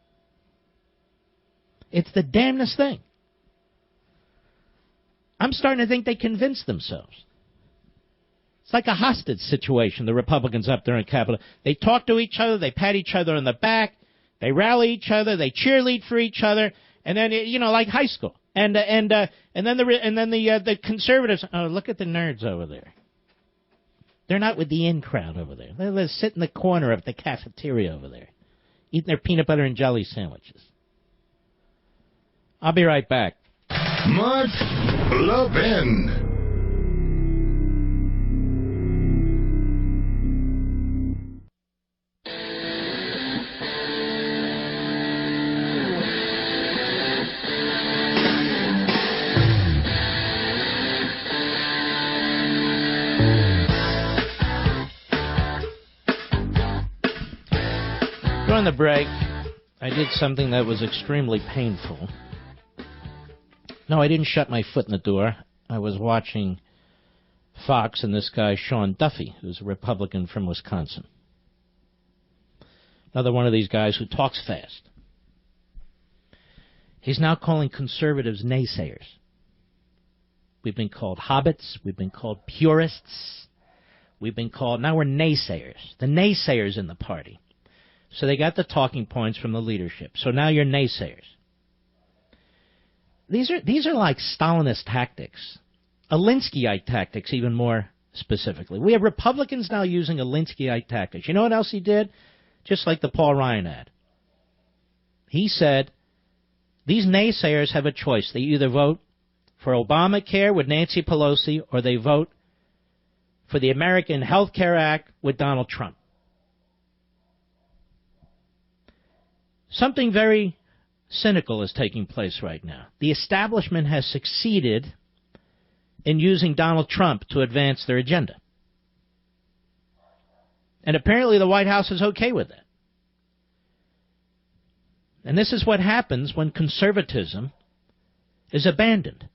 B: It's the damnedest thing. I'm starting to think they convinced themselves. It's like a hostage situation, the Republicans up there in Capitol. They talk to each other, they pat each other on the back, they rally each other, they cheerlead for each other, and then, you know, like high school. And then the conservatives, oh, look at the nerds over there. They're not with the in crowd over there. They sit in the corner of the cafeteria over there, eating their peanut butter and jelly sandwiches. I'll be right back.
A: Mark Levin.
B: During the break, I did something that was extremely painful. No, I didn't shut my foot in the door. I was watching Fox and this guy, Sean Duffy, who's a Republican from Wisconsin. Another one of these guys who talks fast. He's now calling conservatives naysayers. We've been called hobbits. We've been called purists. We've been called, now we're naysayers. The naysayers in the party. So they got the talking points from the leadership. So now you're naysayers. These are like Stalinist tactics. Alinskyite tactics, even more specifically. We have Republicans now using Alinskyite tactics. You know what else he did? Just like the Paul Ryan ad. He said, these naysayers have a choice. They either vote for Obamacare with Nancy Pelosi or they vote for the American Health Care Act with Donald Trump. Something very cynical is taking place right now. The establishment has succeeded in using Donald Trump to advance their agenda. And apparently the White House is okay with that. And this is what happens when conservatism is abandoned.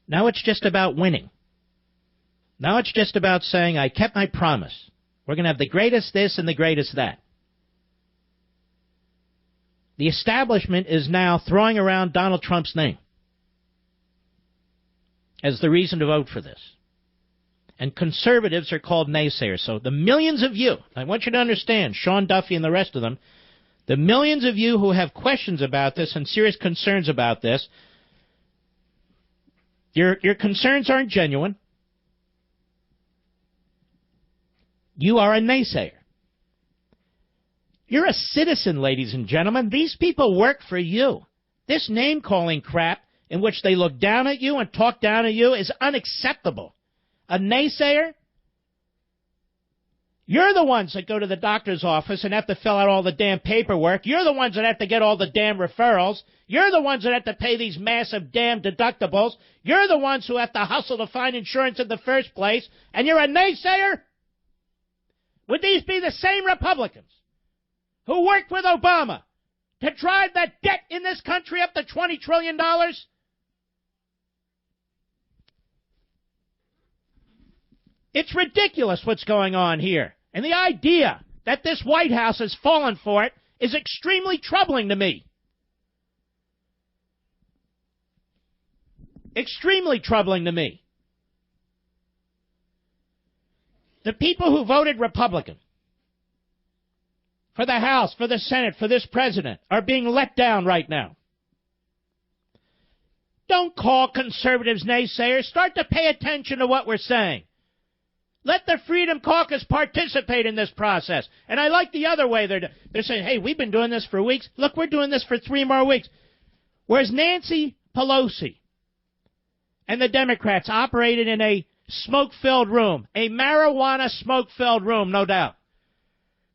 B: Now it's just about winning. Now it's just about saying, I kept my promise. We're going to have the greatest this and the greatest that. The establishment is now throwing around Donald Trump's name as the reason to vote for this. And conservatives are called naysayers. So the millions of you, I want you to understand, Sean Duffy and the rest of them, the millions of you who have questions about this and serious concerns about this, your concerns aren't genuine. You are a naysayer. You're a citizen, ladies and gentlemen. These people work for you. This name-calling crap in which they look down at you and talk down at you is unacceptable. A naysayer? You're the ones that go to the doctor's office and have to fill out all the damn paperwork. You're the ones that have to get all the damn referrals. You're the ones that have to pay these massive damn deductibles. You're the ones who have to hustle to find insurance in the first place. And you're a naysayer? Would these be the same Republicans who worked with Obama to drive that debt in this country up to $20 trillion? It's ridiculous what's going on here. And the idea that this White House has fallen for it is extremely troubling to me. Extremely troubling to me. The people who voted Republican for the House, for the Senate, for this president are being let down right now. Don't call conservatives naysayers. Start to pay attention to what we're saying. Let the Freedom Caucus participate in this process. And I like the other way. They're saying, hey, we've been doing this for weeks. Look, we're doing this for 3 more weeks. Whereas Nancy Pelosi and the Democrats operated in a smoke-filled room, a marijuana smoke-filled room, no doubt.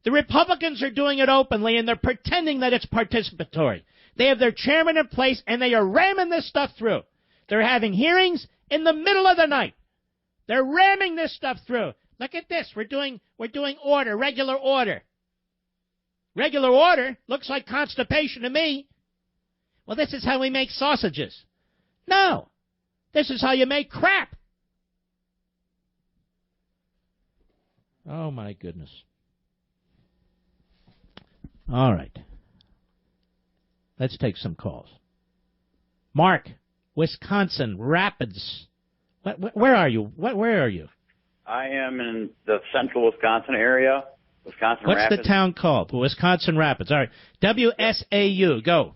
B: The Republicans are doing it openly, and they're pretending that it's participatory. They have their chairman in place, and they are ramming this stuff through. They're having hearings in the middle of the night. They're ramming this stuff through. Look at this. We're doing order, regular order. Regular order looks like constipation to me. Well, this is how we make sausages. No. This is how you make crap. Oh, my goodness. All right. Let's take some calls. Mark, Wisconsin, Rapids. Where are you? Where are you?
K: I am in the central Wisconsin area, Wisconsin Rapids.
B: What's the town called? Wisconsin Rapids. All right. WSAU, go.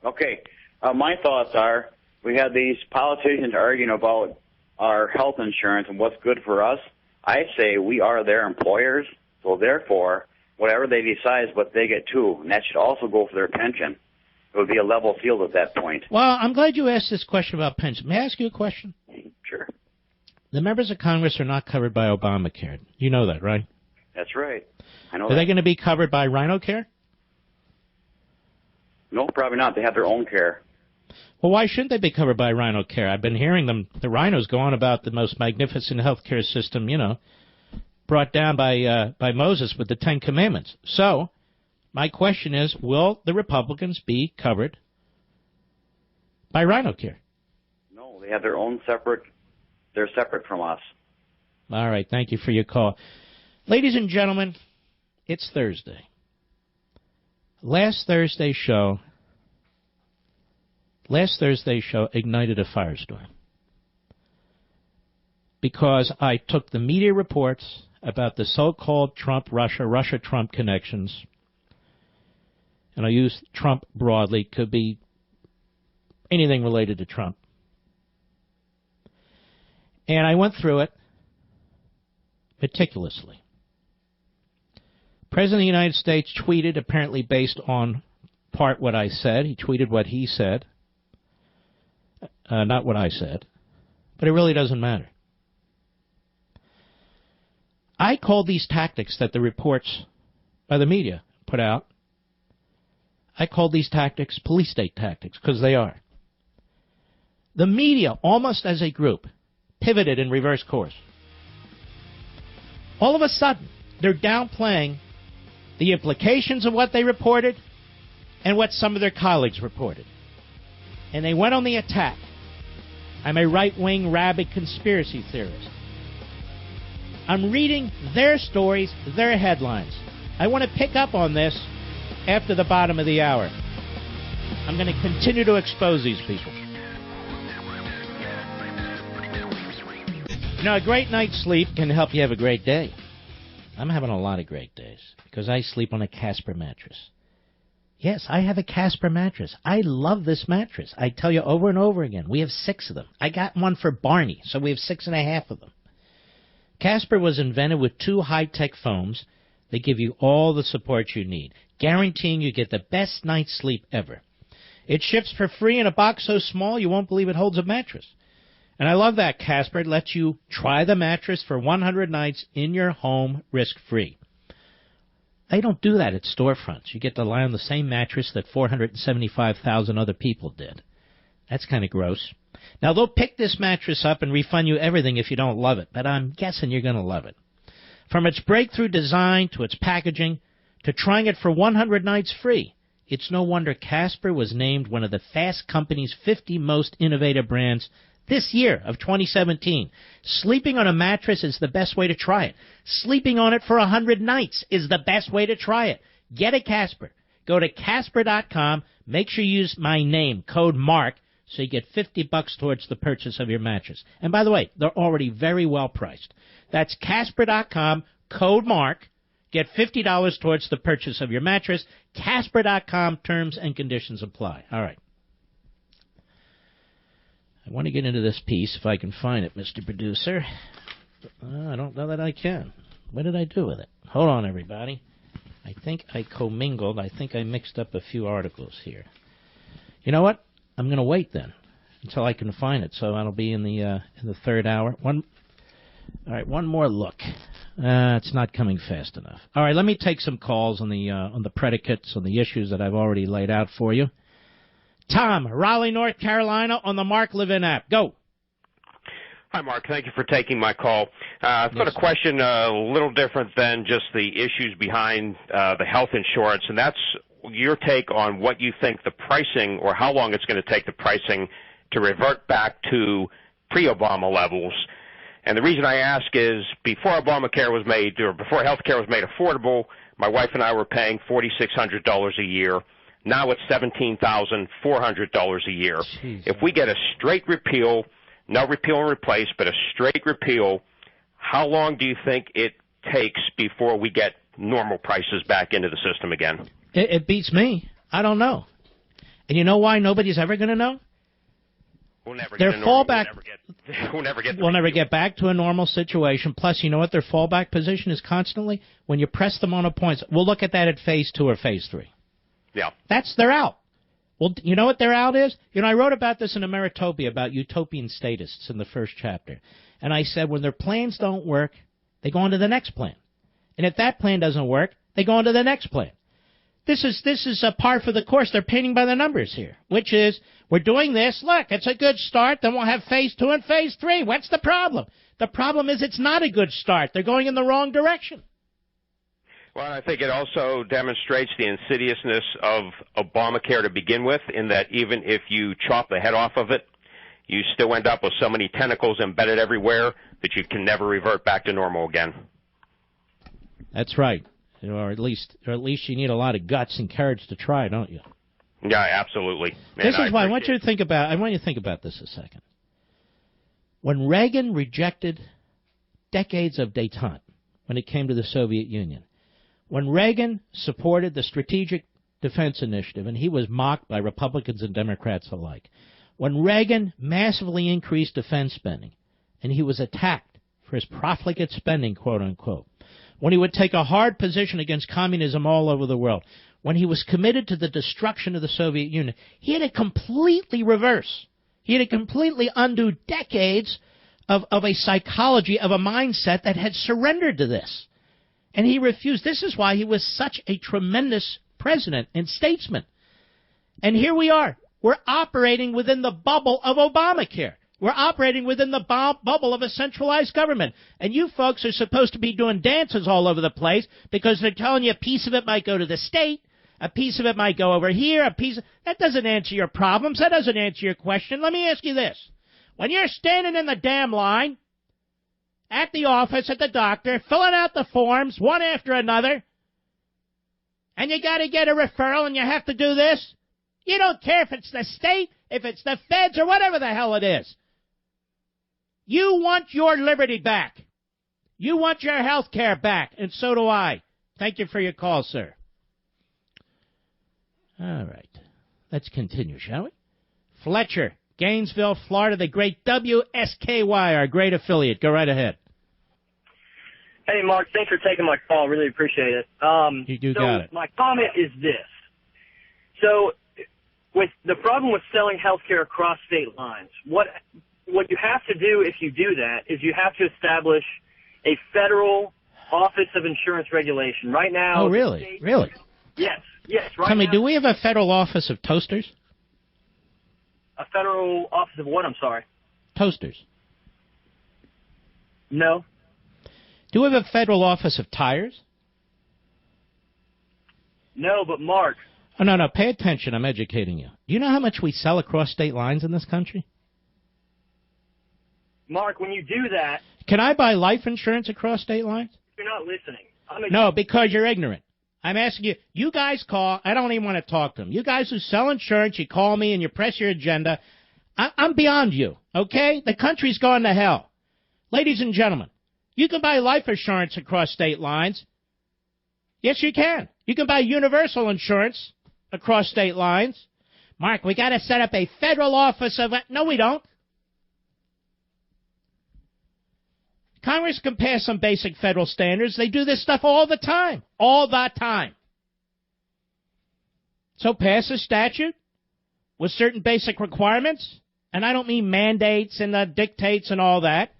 K: Okay. My thoughts are we had these politicians arguing about our health insurance and what's good for us. I say we are their employers, so therefore, whatever they decide is what they get too, and that should also go for their pension. It would be a level field at that point.
B: Well, I'm glad you asked this question about pension. May I ask you a question?
K: Sure.
B: The members of Congress are not covered by Obamacare. You know that, right?
K: That's right. I know
B: Are
K: that.
B: they going to be covered by RhinoCare?
K: No, probably not. They have their own care.
B: Well, why shouldn't they be covered by RhinoCare? I've been hearing the rhinos go on about the most magnificent health care system, brought down by Moses with the 10 Commandments. So, my question is, will the Republicans be covered by RhinoCare?
K: No, they have their own separate. They're separate from us.
B: All right, thank you for your call. Ladies and gentlemen, it's Thursday. Last Thursday's show ignited a firestorm because I took the media reports about the so-called Russia-Trump connections, and I used Trump broadly, could be anything related to Trump. And I went through it meticulously. President of the United States tweeted, apparently based on part what I said. He tweeted what he said. Not what I said. But it really doesn't matter. I called these tactics that the reports by the media put out, I call these tactics police state tactics, because they are. The media, almost as a group, pivoted in reverse course. All of a sudden, they're downplaying the implications of what they reported and what some of their colleagues reported. And they went on the attack. I'm a right-wing, rabid conspiracy theorist. I'm reading their stories, their headlines. I want to pick up on this after the bottom of the hour. I'm going to continue to expose these people. You know, a great night's sleep can help you have a great day. I'm having a lot of great days because I sleep on a Casper mattress. Yes, I have a Casper mattress. I love this mattress. I tell you over and over again, we have 6 of them. I got one for Barney, so we have 6.5 of them. Casper was invented with 2 high-tech foams that give you all the support you need, guaranteeing you get the best night's sleep ever. It ships for free in a box so small you won't believe it holds a mattress. And I love that Casper. It lets you try the mattress for 100 nights in your home risk-free. They don't do that at storefronts. You get to lie on the same mattress that 475,000 other people did. That's kind of gross. Now, they'll pick this mattress up and refund you everything if you don't love it, but I'm guessing you're going to love it. From its breakthrough design to its packaging to trying it for 100 nights free, it's no wonder Casper was named one of the Fast Company's 50 most innovative brands this year of 2017. Sleeping on a mattress is the best way to try it. Sleeping on it for 100 nights is the best way to try it. Get a Casper. Go to Casper.com. Make sure you use my name, code MARK, so you get $50 towards the purchase of your mattress. And by the way, they're already very well priced. That's Casper.com, code MARK. Get $50 towards the purchase of your mattress. Casper.com, terms and conditions apply. All right. I want to get into this piece, if I can find it, Mr. Producer. I don't know that I can. What did I do with it? Hold on, everybody. I think I commingled. I think I mixed up a few articles here. You know what? I'm going to wait then until I can find it, so that'll be in the third hour. All right, one more look. It's not coming fast enough. All right, let me take some calls on the predicates, on the issues that I've already laid out for you. Tom, Raleigh, North Carolina, on the Mark Levin app. Go.
L: Hi, Mark. Thank you for taking my call. I've got a question a little different than just the issues behind the health insurance, and that's your take on what you think the pricing or how long it's going to take the pricing to revert back to pre-Obama levels. And the reason I ask is before Obamacare was made, or before health care was made affordable, my wife and I were paying $4,600 a year. Now it's $17,400 a year. Jeez. If we get a straight repeal, no repeal and replace, but a straight repeal, how long do you think it takes before we get normal prices back into the system again?
B: It beats me. I don't know. And you know why nobody's ever going to know?
L: We'll never
B: their
L: get
B: fallback.
L: We'll never
B: get back to a normal situation. Plus, you know what their fallback position is constantly? When you press them on a point, we'll look at that at phase 2 or phase 3.
L: Yeah.
B: They're out. Well, you know what their out is? You know, I wrote about this in Emeritopia about utopian statists in the first chapter. And I said when their plans don't work, they go on to the next plan. And if that plan doesn't work, they go on to the next plan. This is a par for the course. They're painting by the numbers here, which is we're doing this. Look, it's a good start. Then we'll have phase 2 and phase 3. What's the problem? The problem is it's not a good start. They're going in the wrong direction.
L: Well, I think it also demonstrates the insidiousness of Obamacare to begin with, in that even if you chop the head off of it, you still end up with so many tentacles embedded everywhere that you can never revert back to normal again.
B: That's right. Or at least you need a lot of guts and courage to try, don't you?
L: Yeah, absolutely.
B: This is why I want you to think about this a second. When Reagan rejected decades of détente when it came to the Soviet Union, when Reagan supported the Strategic Defense Initiative, and he was mocked by Republicans and Democrats alike, when Reagan massively increased defense spending, and he was attacked for his profligate spending, quote-unquote, when he would take a hard position against communism all over the world, when he was committed to the destruction of the Soviet Union, he had to completely reverse. He had to completely undo decades of a psychology, of a mindset that had surrendered to this. And he refused. This is why he was such a tremendous president and statesman, And here we are. We're operating within the bubble of Obamacare. We're operating within the bubble of a centralized government. And you folks are supposed to be doing dances all over the place because they're telling you a piece of it might go to the state, a piece of it might go over here, That doesn't answer your problems. That doesn't answer your question. Let me ask you this. When you're standing in the damn line at the office, at the doctor, filling out the forms one after another, and you got to get a referral and you have to do this, you don't care if it's the state, if it's the feds, or whatever the hell it is. You want your liberty back. You want your health care back, and so do I. Thank you for your call, sir. All right. Let's continue, shall we? Fletcher, Gainesville, Florida, the great WSKY, our great affiliate. Go right ahead.
M: Hey, Mark, thanks for taking my call. Really appreciate it.
B: You got it.
M: My comment is this. So with the problem with selling health care across state lines, what you have to do if you do that is you have to establish a federal Office of Insurance Regulation. Right now...
B: Oh, really? Really?
M: Yes. Right
B: Tell me,
M: now,
B: do we have a federal office of toasters?
M: A federal office of what, I'm sorry?
B: Toasters.
M: No.
B: Do we have a federal office of tires?
M: No, but Mark...
B: Oh, no, pay attention. I'm educating you. Do you know how much we sell across state lines in this country?
M: Mark, when you do that...
B: Can I buy life insurance across state lines?
M: You're not listening.
B: No, because you're ignorant. I'm asking you. You guys call. I don't even want to talk to them. You guys who sell insurance, you call me and you press your agenda. I'm beyond you, okay? The country's gone to hell. Ladies and gentlemen, you can buy life insurance across state lines. Yes, you can. You can buy universal insurance across state lines. Mark, we got to set up a federal office of... No, we don't. Congress can pass some basic federal standards. They do this stuff all the time. All the time. So pass a statute with certain basic requirements. And I don't mean mandates and dictates and all that.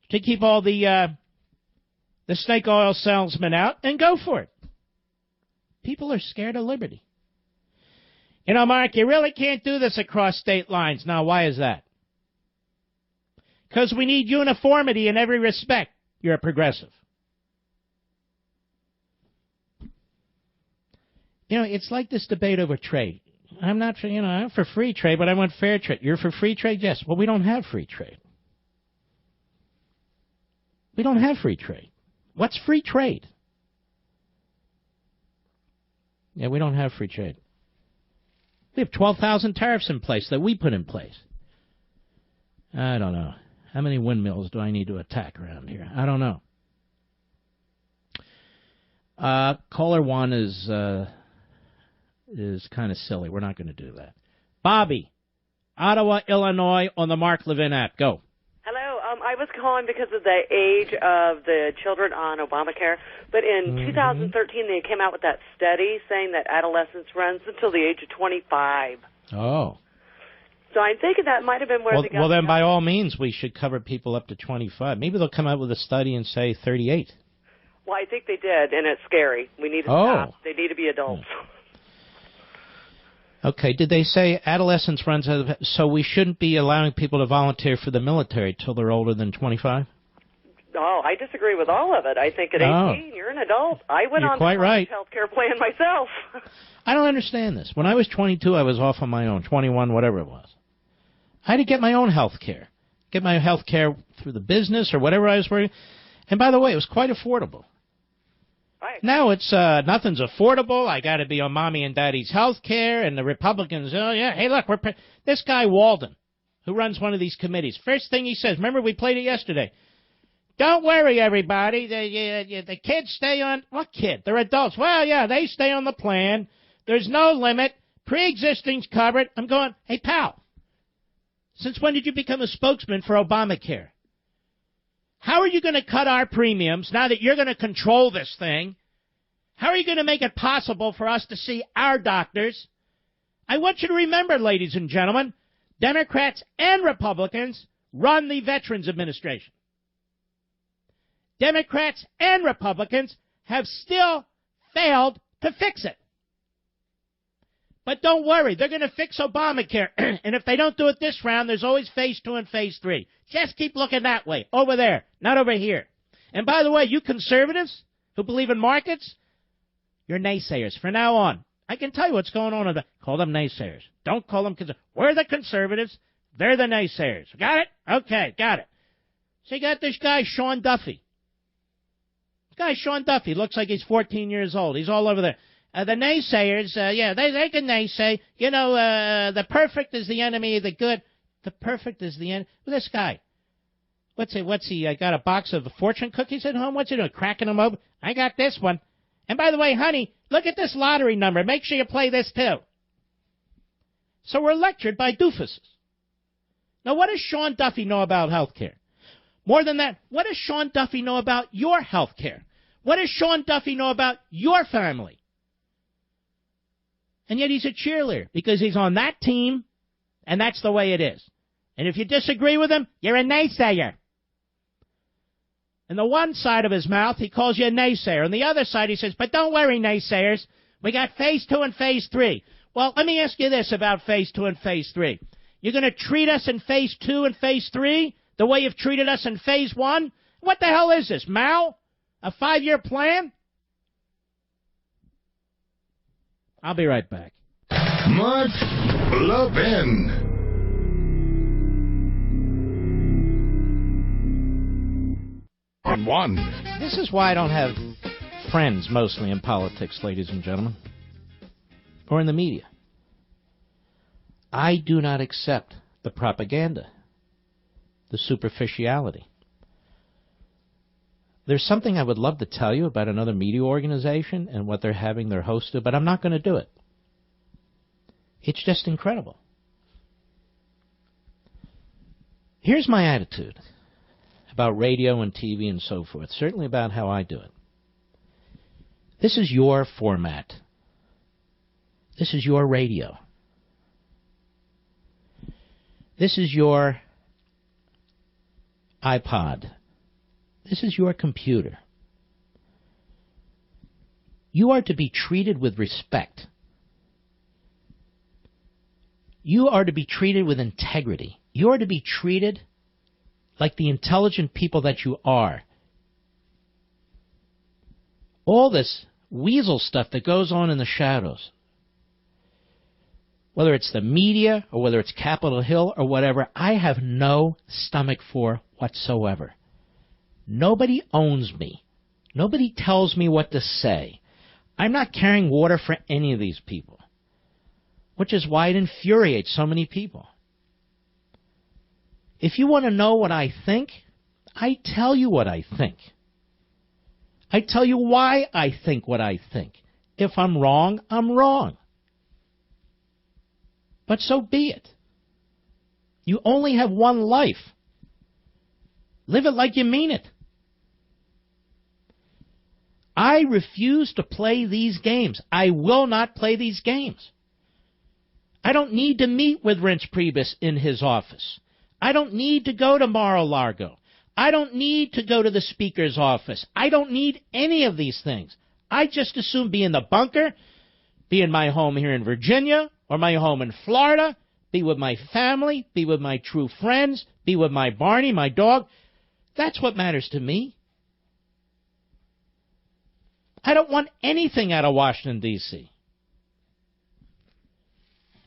B: To keep all the snake oil salesmen out and go for it. People are scared of liberty. You know, Mark, you really can't do this across state lines. Now, why is that? Because we need uniformity in every respect. You're a progressive. You know, it's like this debate over trade. I'm for free trade, but I want fair trade. You're for free trade? Yes. Well, we don't have free trade. We don't have free trade. What's free trade? Yeah, we don't have free trade. We have 12,000 tariffs in place that we put in place. I don't know. How many windmills do I need to attack around here? I don't know. Caller one is kind of silly. We're not going to do that. Bobby, Ottawa, Illinois, on the Mark Levin app. Go.
N: Hello. I was calling because of the age of the children on Obamacare. But in 2013, they came out with that study saying that adolescence runs until the age of 25.
B: Oh.
N: So I'm thinking that might have been where they got...
B: Well, then by all means, we should cover people up to 25. Maybe they'll come out with a study and say 38.
N: Well, I think they did, and it's scary. We need to stop. They need to be adults.
B: Okay, did they say adolescence runs out of... So we shouldn't be allowing people to volunteer for the military till they're older than 25?
N: Oh, I disagree with all of it. I think at 18, you're an adult. I went on
B: the
N: health care plan myself.
B: I don't understand this. When I was 22, I was off on my own, 21, whatever it was. I had to get my own health care. Get my health care through the business or whatever I was working. And by the way, it was quite affordable.
N: Right.
B: Now it's nothing's affordable. I got to be on mommy and daddy's health care, and the Republicans, hey, look, this guy Walden, who runs one of these committees, first thing he says, remember we played it yesterday, don't worry, everybody, the kids stay on, what kid? They're adults. Well, yeah, they stay on the plan. There's no limit. Pre-existing's covered. I'm going, hey, pal, since when did you become a spokesman for Obamacare? How are you going to cut our premiums now that you're going to control this thing? How are you going to make it possible for us to see our doctors? I want you to remember, ladies and gentlemen, Democrats and Republicans run the Veterans Administration. Democrats and Republicans have still failed to fix it. But don't worry, they're going to fix Obamacare. And if they don't do it this round, there's always phase 2 and phase 3. Just keep looking that way, over there, not over here. And by the way, you conservatives who believe in markets, you're naysayers. From now on, I can tell you what's going on. Call them naysayers. Don't call them conservatives. We're the conservatives. They're the naysayers. Got it? Okay, got it. So you got this guy, Sean Duffy. This guy, Sean Duffy, looks like he's 14 years old. He's all over there. The naysayers, they can naysay. The perfect is the enemy of the good. The perfect is the enemy. This guy. What's he? I got a box of fortune cookies at home. What's he doing? Cracking them open? I got this one. And by the way, honey, look at this lottery number. Make sure you play this too. So we're lectured by doofuses. Now, what does Sean Duffy know about health care? More than that, what does Sean Duffy know about your health care? What does Sean Duffy know about your family? And yet he's a cheerleader because he's on that team, and that's the way it is. And if you disagree with him, you're a naysayer. And the one side of his mouth, he calls you a naysayer. And the other side, he says, but don't worry, naysayers. We got phase 2 and phase 3. Well, let me ask you this about phase 2 and phase 3. You're going to treat us in phase 2 and phase 3 the way you've treated us in phase 1? What the hell is this, Mao? A 5-year plan? I'll be right back.
A: Mark Levin. On one.
B: This is why I don't have friends mostly in politics, ladies and gentlemen, or in the media. I do not accept the propaganda, the superficiality. There's something I would love to tell you about another media organization and what they're having their host do, but I'm not going to do it. It's just incredible. Here's my attitude about radio and TV and so forth, certainly about how I do it. This is your format. This is your radio. This is your iPod. This is your computer. You are to be treated with respect. You are to be treated with integrity. You are to be treated like the intelligent people that you are. All this weasel stuff that goes on in the shadows, whether it's the media or whether it's Capitol Hill or whatever, I have no stomach for whatsoever. Nobody owns me. Nobody tells me what to say. I'm not carrying water for any of these people, which is why it infuriates so many people. If you want to know what I think, I tell you what I think. I tell you why I think what I think. If I'm wrong, I'm wrong. But so be it. You only have one life. Live it like you mean it. I refuse to play these games. I will not play these games. I don't need to meet with Reince Priebus in his office. I don't need to go to Mar-a-Lago. I don't need to go to the Speaker's office. I don't need any of these things. I just assume be in the bunker, be in my home here in Virginia, or my home in Florida, be with my family, be with my true friends, be with my Barney, my dog. That's what matters to me. I don't want anything out of Washington, D.C.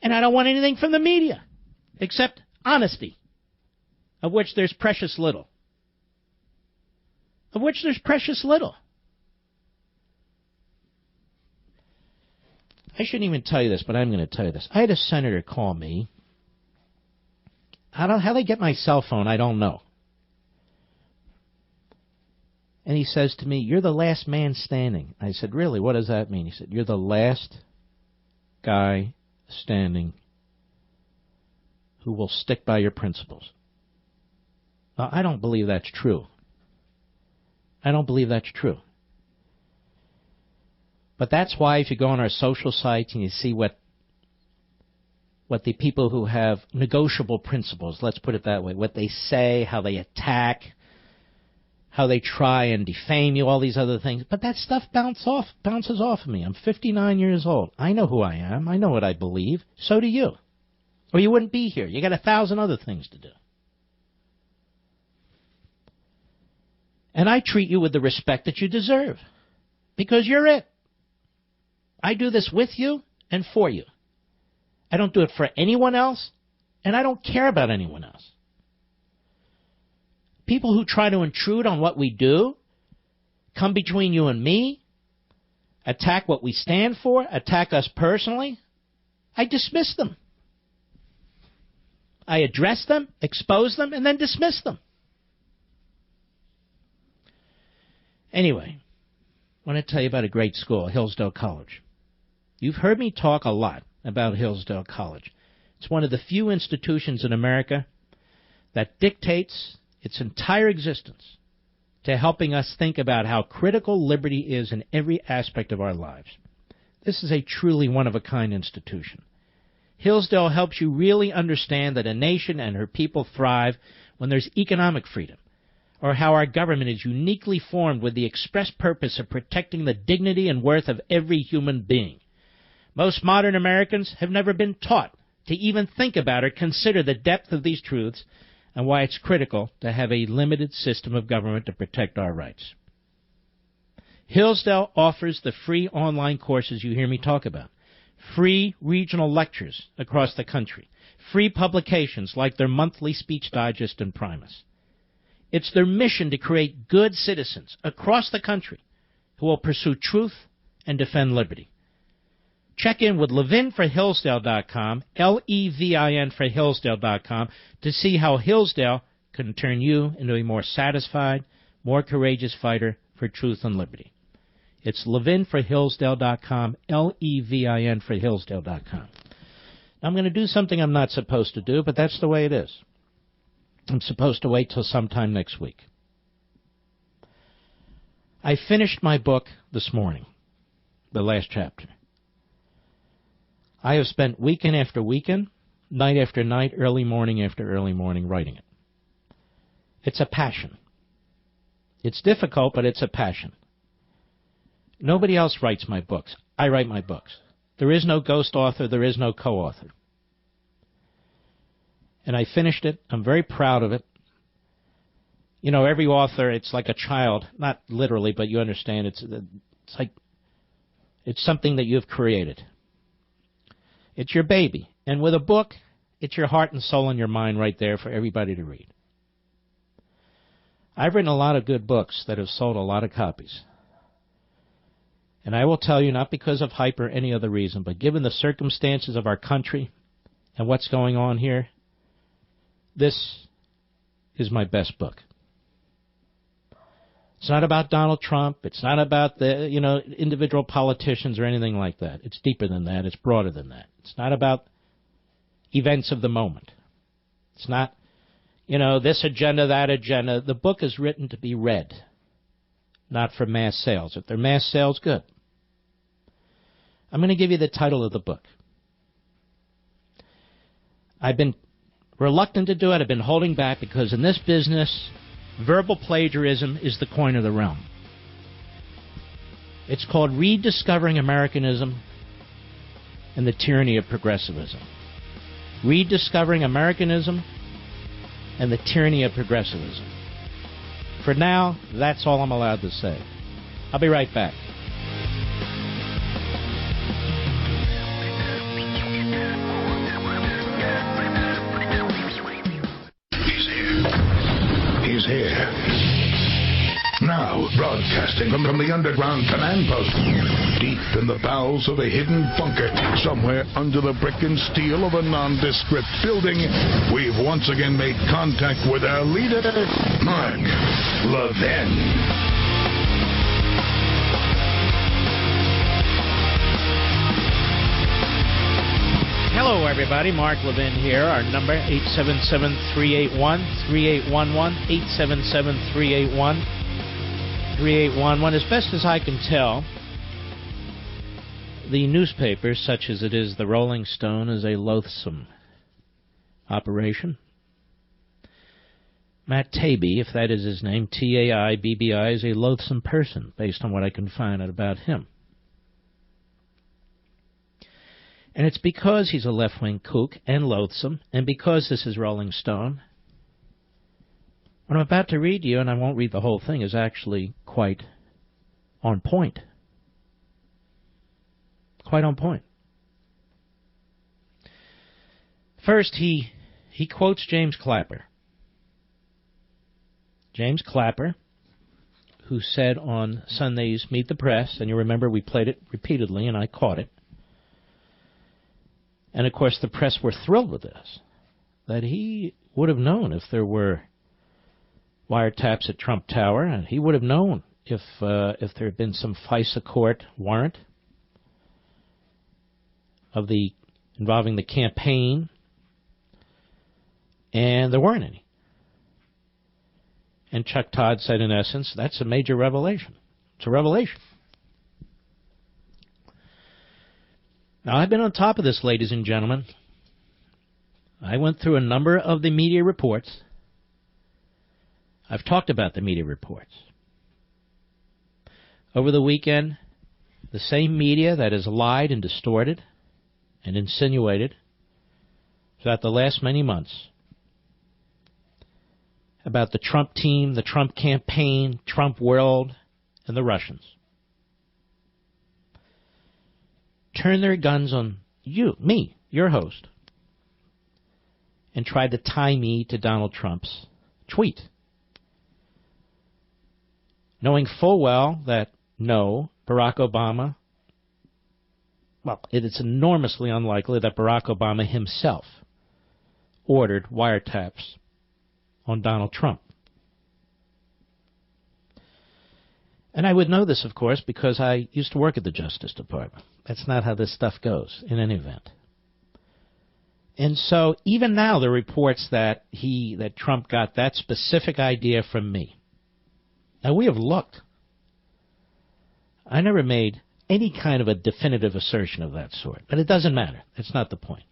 B: And I don't want anything from the media, except honesty, of which there's precious little. Of which there's precious little. I shouldn't even tell you this, but I'm going to tell you this. I had a senator call me. How they get my cell phone, I don't know. And he says to me, "You're the last man standing." I said, "Really? What does that mean?" He said, "You're the last guy standing who will stick by your principles." Now, I don't believe that's true. I don't believe that's true. But that's why if you go on our social sites and you see what the people who have negotiable principles, let's put it that way, what they say, how they attack, how they try and defame you, all these other things. But that stuff bounces off of me. I'm 59 years old. I know who I am. I know what I believe. So do you. Or you wouldn't be here. You got 1,000 other things to do. And I treat you with the respect that you deserve. Because you're it. I do this with you and for you. I don't do it for anyone else, and I don't care about anyone else. People who try to intrude on what we do, come between you and me, attack what we stand for, attack us personally, I dismiss them. I address them, expose them, and then dismiss them. Anyway, I want to tell you about a great school, Hillsdale College. You've heard me talk a lot about Hillsdale College. It's one of the few institutions in America that dictates its entire existence to helping us think about how critical liberty is in every aspect of our lives. This is a truly one-of-a-kind institution. Hillsdale helps you really understand that a nation and her people thrive when there's economic freedom, or how our government is uniquely formed with the express purpose of protecting the dignity and worth of every human being. Most modern Americans have never been taught to even think about or consider the depth of these truths and why it's critical to have a limited system of government to protect our rights. Hillsdale offers the free online courses you hear me talk about, free regional lectures across the country, free publications like their monthly speech digest and Primus. It's their mission to create good citizens across the country who will pursue truth and defend liberty. Check in with Levin for Hillsdale.com, Levin for Hillsdale.com, to see how Hillsdale can turn you into a more satisfied, more courageous fighter for truth and liberty. It's Levin for Hillsdale.com, Levin for Hillsdale.com. I'm going to do something I'm not supposed to do, but that's the way it is. I'm supposed to wait till sometime next week. I finished my book this morning, the last chapter. I have spent weekend after weekend, night after night, early morning after early morning writing it. It's a passion. It's difficult, but it's a passion. Nobody else writes my books. I write my books. There is no ghost author. There is no co-author. And I finished it. I'm very proud of it. You know, every author, it's like a child. Not literally, but you understand. It's something that you've created. It's your baby. And with a book, it's your heart and soul and your mind right there for everybody to read. I've written a lot of good books that have sold a lot of copies. And I will tell you, not because of hype or any other reason, but given the circumstances of our country and what's going on here, this is my best book. It's not about Donald Trump. It's not about the, individual politicians or anything like that. It's deeper than that. It's broader than that. It's not about events of the moment. It's not, this agenda, that agenda. The book is written to be read, not for mass sales. If they're mass sales, good. I'm going to give you the title of the book. I've been reluctant to do it. I've been holding back because in this business, verbal plagiarism is the coin of the realm. It's called Rediscovering Americanism and the Tyranny of Progressivism. Rediscovering Americanism and the Tyranny of Progressivism. For now, that's all I'm allowed to say. I'll be right back.
A: He's here. Now, broadcasting from the underground command post, deep in the bowels of a hidden bunker, somewhere under the brick and steel of a nondescript building, we've once again made contact with our leader, Mark Levin.
B: Hello, everybody. Mark Levin here. Our number, 877-381-3811, 877-381-3811. As best as I can tell, the newspaper, such as it is the Rolling Stone, is a loathsome operation. Matt Taibbi, if that is his name, Taibbi, is a loathsome person, based on what I can find out about him. And it's because he's a left-wing kook and loathsome, and because this is Rolling Stone. What I'm about to read you, and I won't read the whole thing, is actually quite on point. Quite on point. First, he quotes James Clapper. James Clapper, who said on Sunday's Meet the Press, and you remember we played it repeatedly, and I caught it. And, of course, the press were thrilled with this, that he would have known if there were wiretaps at Trump Tower, and he would have known if there had been some FISA court warrant involving the campaign, and there weren't any. And Chuck Todd said, in essence, that's a major revelation. It's a revelation. Now, I've been on top of this, ladies and gentlemen. I went through a number of the media reports. I've talked about the media reports. Over the weekend, the same media that has lied and distorted and insinuated throughout the last many months about the Trump team, the Trump campaign, Trump world, and the Russians turn their guns on you, me, your host, and tried to tie me to Donald Trump's tweet, knowing full well that no, Barack Obama, well, it's enormously unlikely that Barack Obama himself ordered wiretaps on Donald Trump. And I would know this, of course, because I used to work at the Justice Department. That's not how this stuff goes, in any event. And so, even now, there are reports that Trump got that specific idea from me. Now, we have looked. I never made any kind of a definitive assertion of that sort, but it doesn't matter. That's not the point.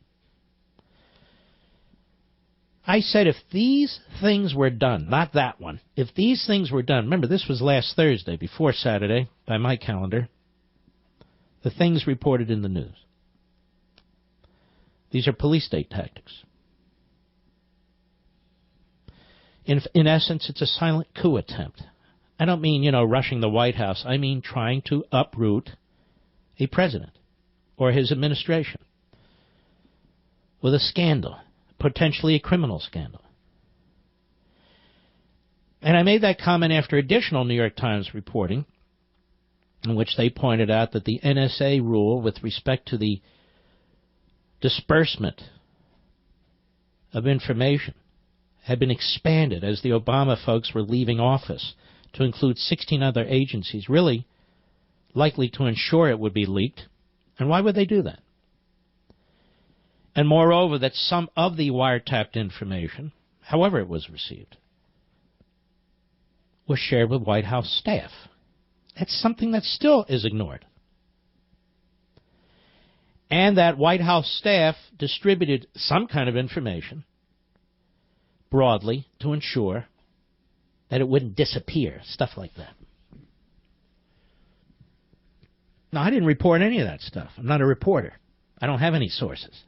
B: I said if these things were done, not that one, if these things were done, remember this was last Thursday, before Saturday, by my calendar, the things reported in the news. These are police state tactics. In essence, it's a silent coup attempt. I don't mean, rushing the White House. I mean trying to uproot a president or his administration with a scandal, potentially a criminal scandal. And I made that comment after additional New York Times reporting in which they pointed out that the NSA rule with respect to the disbursement of information had been expanded as the Obama folks were leaving office to include 16 other agencies, really likely to ensure it would be leaked. And why would they do that? And moreover, that some of the wiretapped information, however it was received, was shared with White House staff. That's something that still is ignored. And that White House staff distributed some kind of information broadly to ensure that it wouldn't disappear, stuff like that. Now, I didn't report any of that stuff. I'm not a reporter. I don't have any sources.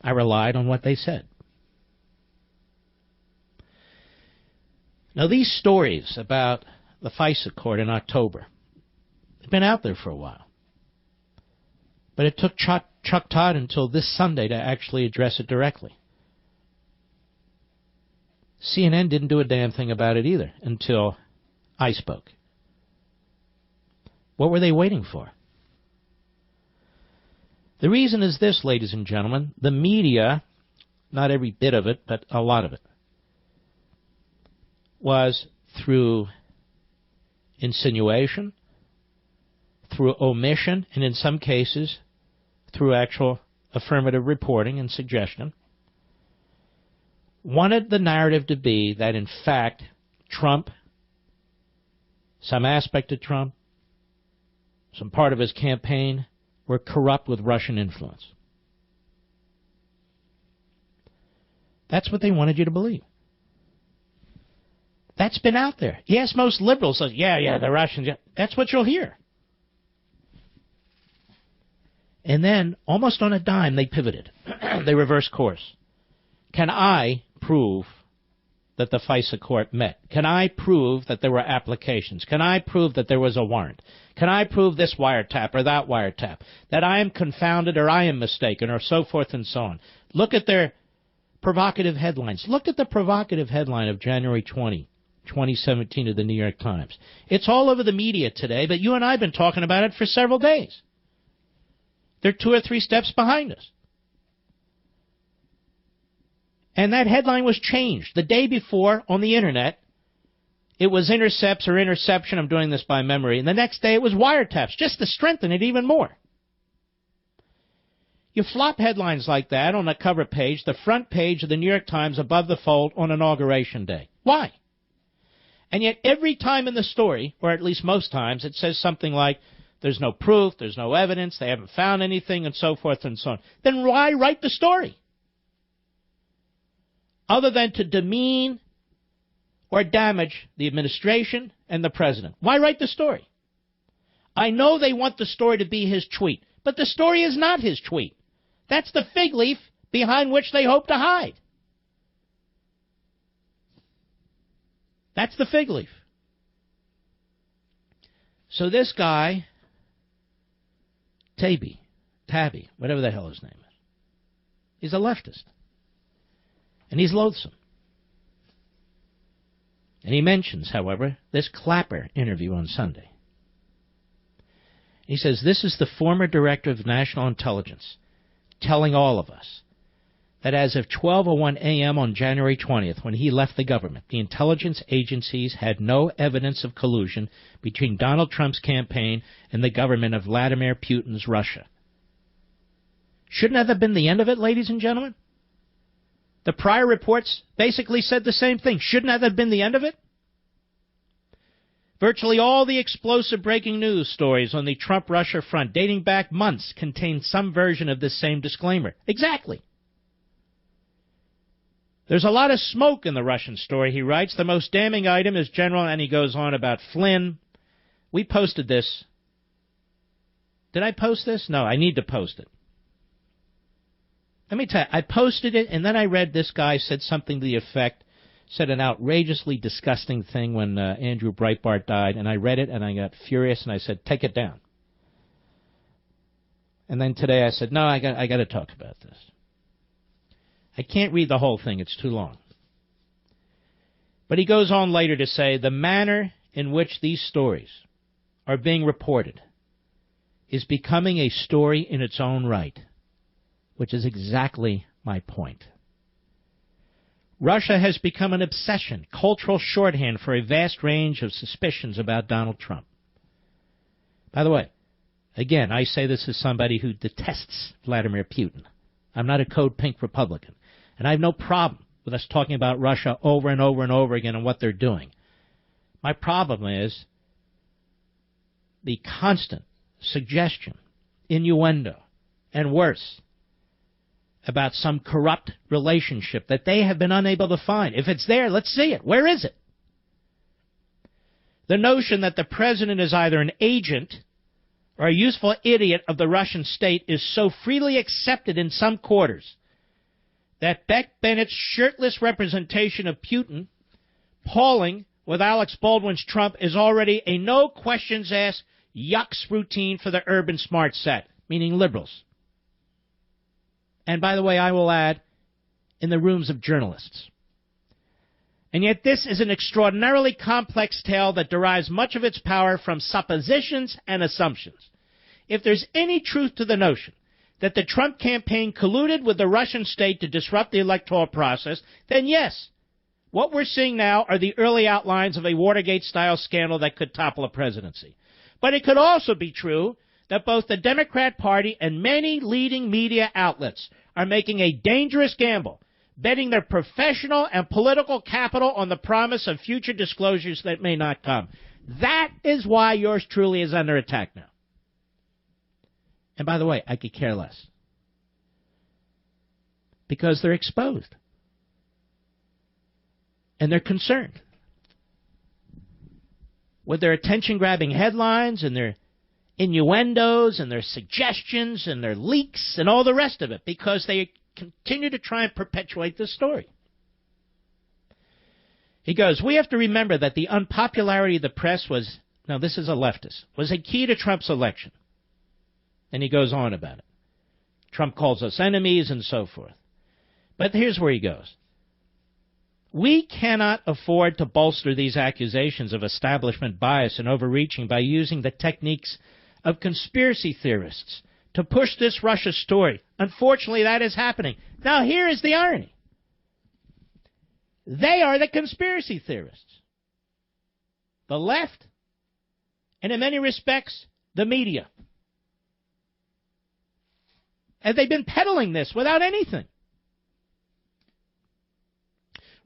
B: I relied on what they said. Now, these stories about the FISA court in October have been out there for a while. But it took Chuck Todd until this Sunday to actually address it directly. CNN didn't do a damn thing about it either until I spoke. What were they waiting for? The reason is this, ladies and gentlemen. The media, not every bit of it, but a lot of it, was through insinuation, through omission, and in some cases, through actual affirmative reporting and suggestion, wanted the narrative to be that, in fact, Trump, some aspect of Trump, some part of his campaign, were corrupt with Russian influence. That's what they wanted you to believe. That's been out there. Yes, most liberals say, yeah, the Russians. Yeah. That's what you'll hear. And then, almost on a dime, they pivoted. They reversed course. Can I prove that the FISA court met? Can I prove that there were applications? Can I prove that there was a warrant? Can I prove this wiretap or that wiretap? That I am confounded or I am mistaken or so forth and so on. Look at their provocative headlines. Look at the provocative headline of January 20, 2017 of the New York Times. It's all over the media today, but you and I have been talking about it for several days. They're 2 or 3 steps behind us. And that headline was changed. The day before, on the Internet, it was intercepts or interception. I'm doing this by memory. And the next day, it was wiretaps, just to strengthen it even more. You flop headlines like that on the cover page, the front page of the New York Times above the fold on Inauguration Day. Why? And yet, every time in the story, or at least most times, it says something like, there's no proof, there's no evidence, they haven't found anything, and so forth and so on. Then why write the story? Other than to demean or damage the administration and the president. Why write the story? I know they want the story to be his tweet, but the story is not his tweet. That's the fig leaf behind which they hope to hide. That's the fig leaf. So this guy, Tabby, whatever the hell his name is, he's a leftist. And he's loathsome. And he mentions, however, this Clapper interview on Sunday. He says, this is the former director of national intelligence telling all of us that as of 12:01 a.m. on January 20th, when he left the government, the intelligence agencies had no evidence of collusion between Donald Trump's campaign and the government of Vladimir Putin's Russia. Shouldn't that have been the end of it, ladies and gentlemen? The prior reports basically said the same thing. Shouldn't that have been the end of it? Virtually all the explosive breaking news stories on the Trump-Russia front dating back months contain some version of this same disclaimer. Exactly. There's a lot of smoke in the Russian story, he writes. The most damning item is General, and he goes on about Flynn. We posted this. Did I post this? No, I need to post it. Let me tell you, I posted it, and then I read this guy said something to the effect, said an outrageously disgusting thing when Andrew Breitbart died, and I read it, and I got furious, and I said, take it down. And then today I said, no, I got to talk about this. I can't read the whole thing. It's too long. But he goes on later to say, the manner in which these stories are being reported is becoming a story in its own right, which is exactly my point. Russia has become an obsession, cultural shorthand for a vast range of suspicions about Donald Trump. By the way, again, I say this as somebody who detests Vladimir Putin. I'm not a code pink Republican. And I have no problem with us talking about Russia over and over and over again and what they're doing. My problem is the constant suggestion, innuendo, and worse, about some corrupt relationship that they have been unable to find. If it's there, let's see it. Where is it? The notion that the president is either an agent or a useful idiot of the Russian state is so freely accepted in some quarters that Beck Bennett's shirtless representation of Putin, palling with Alex Baldwin's Trump, is already a no-questions-asked yucks routine for the urban smart set, meaning liberals. And by the way, I will add, in the rooms of journalists. And yet this is an extraordinarily complex tale that derives much of its power from suppositions and assumptions. If there's any truth to the notion that the Trump campaign colluded with the Russian state to disrupt the electoral process, then yes, what we're seeing now are the early outlines of a Watergate-style scandal that could topple a presidency. But it could also be true that both the Democrat Party and many leading media outlets are making a dangerous gamble, betting their professional and political capital on the promise of future disclosures that may not come. That is why yours truly is under attack now. And by the way, I could care less. Because they're exposed. And they're concerned with their attention-grabbing headlines and their innuendos and their suggestions and their leaks and all the rest of it, because they continue to try and perpetuate this story. He goes, we have to remember that the unpopularity of the press was, now this is a leftist, was a key to Trump's election. And he goes on about it. Trump calls us enemies and so forth. But here's where he goes. We cannot afford to bolster these accusations of establishment bias and overreaching by using the techniques of conspiracy theorists to push this Russia story. Unfortunately, that is happening. Now, here is the irony. They are the conspiracy theorists. The left, and in many respects, the media. And they've been peddling this without anything.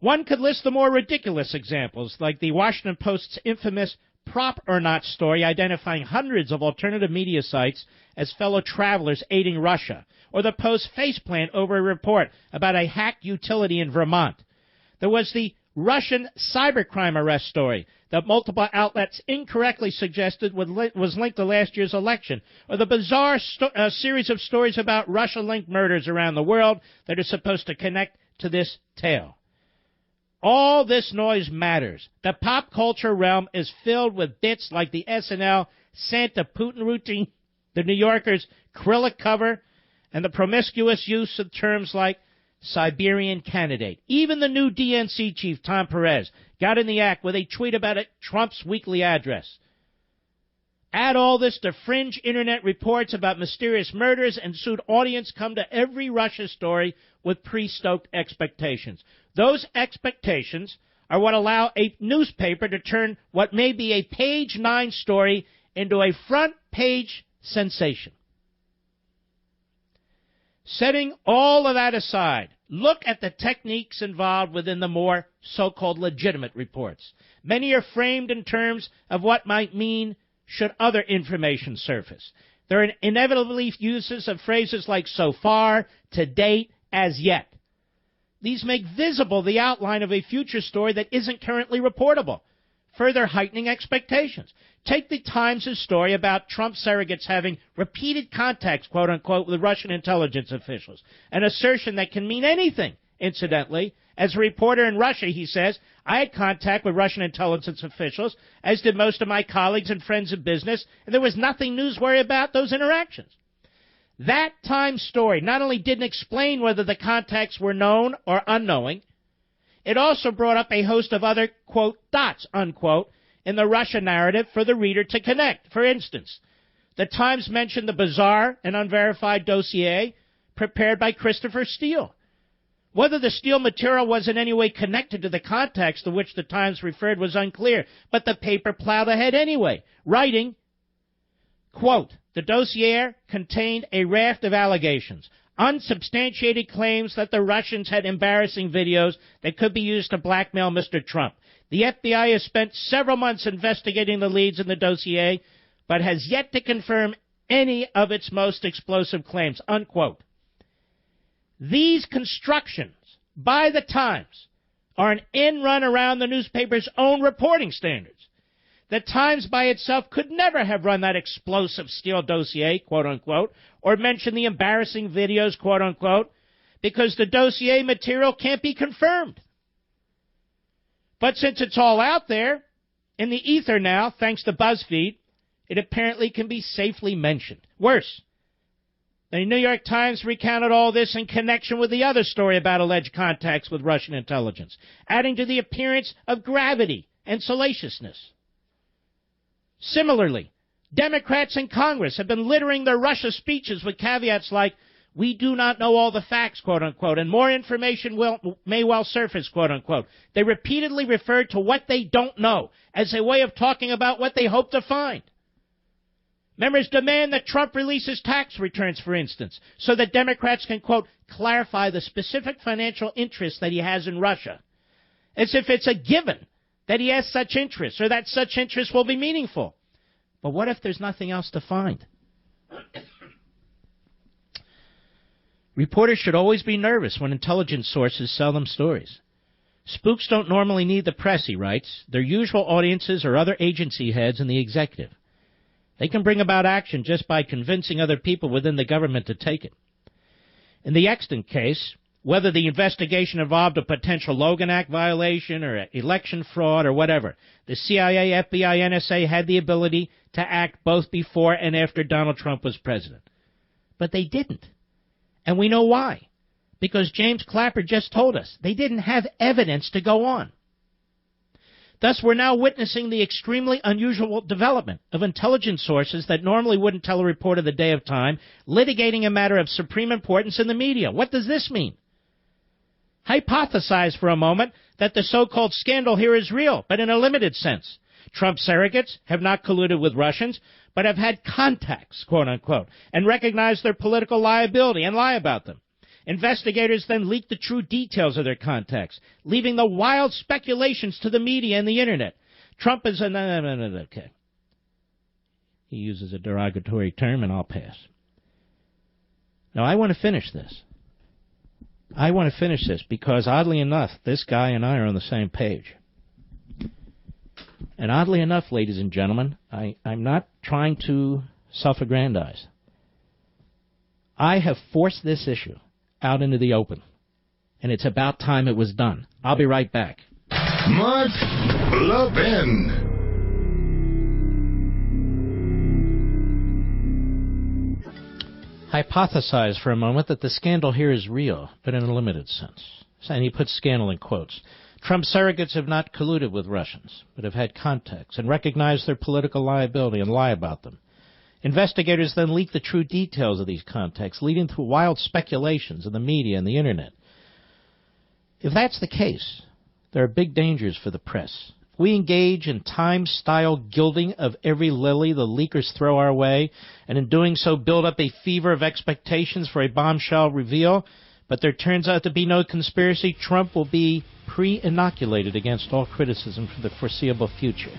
B: One could list the more ridiculous examples, like the Washington Post's infamous Prop or Not story identifying hundreds of alternative media sites as fellow travelers aiding Russia, or the Post's faceplant over a report about a hacked utility in Vermont. There was the Russian cybercrime arrest story that multiple outlets incorrectly suggested was linked to last year's election, or the bizarre series of stories about Russia-linked murders around the world that are supposed to connect to this tale. All this noise matters. The pop culture realm is filled with bits like the SNL Santa Putin routine, the New Yorker's acrylic cover, and the promiscuous use of terms like Siberian candidate. Even the new DNC chief, Tom Perez, got in the act with a tweet about Trump's weekly address. Add all this to fringe internet reports about mysterious murders, and soon audience come to every Russia story with pre-stoked expectations. Those expectations are what allow a newspaper to turn what may be a page 9 story into a front-page sensation. Setting all of that aside, look at the techniques involved within the more so-called legitimate reports. Many are framed in terms of what might mean should other information surface. There are inevitably uses of phrases like so far, to date, as yet. These make visible the outline of a future story that isn't currently reportable, further heightening expectations. Take the Times' story about Trump surrogates having repeated contacts, quote-unquote, with Russian intelligence officials, an assertion that can mean anything, incidentally. As a reporter in Russia, he says, I had contact with Russian intelligence officials, as did most of my colleagues and friends of business, and there was nothing newsworthy about those interactions. That Times story not only didn't explain whether the contacts were known or unknowing, it also brought up a host of other, quote, dots, unquote, in the Russia narrative for the reader to connect. For instance, the Times mentioned the bizarre and unverified dossier prepared by Christopher Steele. Whether the Steele material was in any way connected to the contacts to which the Times referred was unclear, but the paper plowed ahead anyway, writing, quote, the dossier contained a raft of allegations, unsubstantiated claims that the Russians had embarrassing videos that could be used to blackmail Mr. Trump. The FBI has spent several months investigating the leads in the dossier, but has yet to confirm any of its most explosive claims, unquote. These constructions by the Times are an end run around the newspaper's own reporting standards. The Times by itself could never have run that explosive Steele dossier, quote-unquote, or mentioned the embarrassing videos, quote-unquote, because the dossier material can't be confirmed. But since it's all out there, in the ether now, thanks to BuzzFeed, it apparently can be safely mentioned. Worse, the New York Times recounted all this in connection with the other story about alleged contacts with Russian intelligence, adding to the appearance of gravity and salaciousness. Similarly, Democrats in Congress have been littering their Russia speeches with caveats like, we do not know all the facts, quote-unquote, and more information may well surface, quote-unquote. They repeatedly refer to what they don't know as a way of talking about what they hope to find. Members demand that Trump releases tax returns, for instance, so that Democrats can, quote, clarify the specific financial interests that he has in Russia, as if it's a given that he has such interests or that such interests will be meaningful. But what if there's nothing else to find? Reporters should always be nervous when intelligence sources sell them stories. Spooks don't normally need the press, he writes. Their usual audiences are other agency heads and the executive. They can bring about action just by convincing other people within the government to take it. In the Exton case, whether the investigation involved a potential Logan Act violation or election fraud or whatever, the CIA, FBI, NSA had the ability to act both before and after Donald Trump was president. But they didn't. And we know why. Because James Clapper just told us they didn't have evidence to go on. Thus, we're now witnessing the extremely unusual development of intelligence sources that normally wouldn't tell a reporter the day of time, litigating a matter of supreme importance in the media. What does this mean? Hypothesize for a moment that the so-called scandal here is real, but in a limited sense. Trump surrogates have not colluded with Russians, but have had contacts, quote-unquote, and recognized their political liability and lie about them. Investigators then leak the true details of their contacts, leaving the wild speculations to the media and the Internet. Trump is okay. He uses a derogatory term, and I'll pass. Now, I want to finish this. I want to finish this because, oddly enough, this guy and I are on the same page. And oddly enough, ladies and gentlemen, I'm not trying to self-aggrandize. I have forced this issue out into the open, and it's about time it was done. I'll be right back.
A: Mark Levin.
B: Hypothesize for a moment that the scandal here is real, but in a limited sense. And he puts scandal in quotes. Trump surrogates have not colluded with Russians, but have had contacts and recognized their political liability and lie about them. Investigators then leak the true details of these contacts, leading to wild speculations in the media and the Internet. If that's the case, there are big dangers for the press. If we engage in time-style gilding of every lily the leakers throw our way, and in doing so build up a fever of expectations for a bombshell reveal, but there turns out to be no conspiracy, Trump will be pre-inoculated against all criticism for the foreseeable future.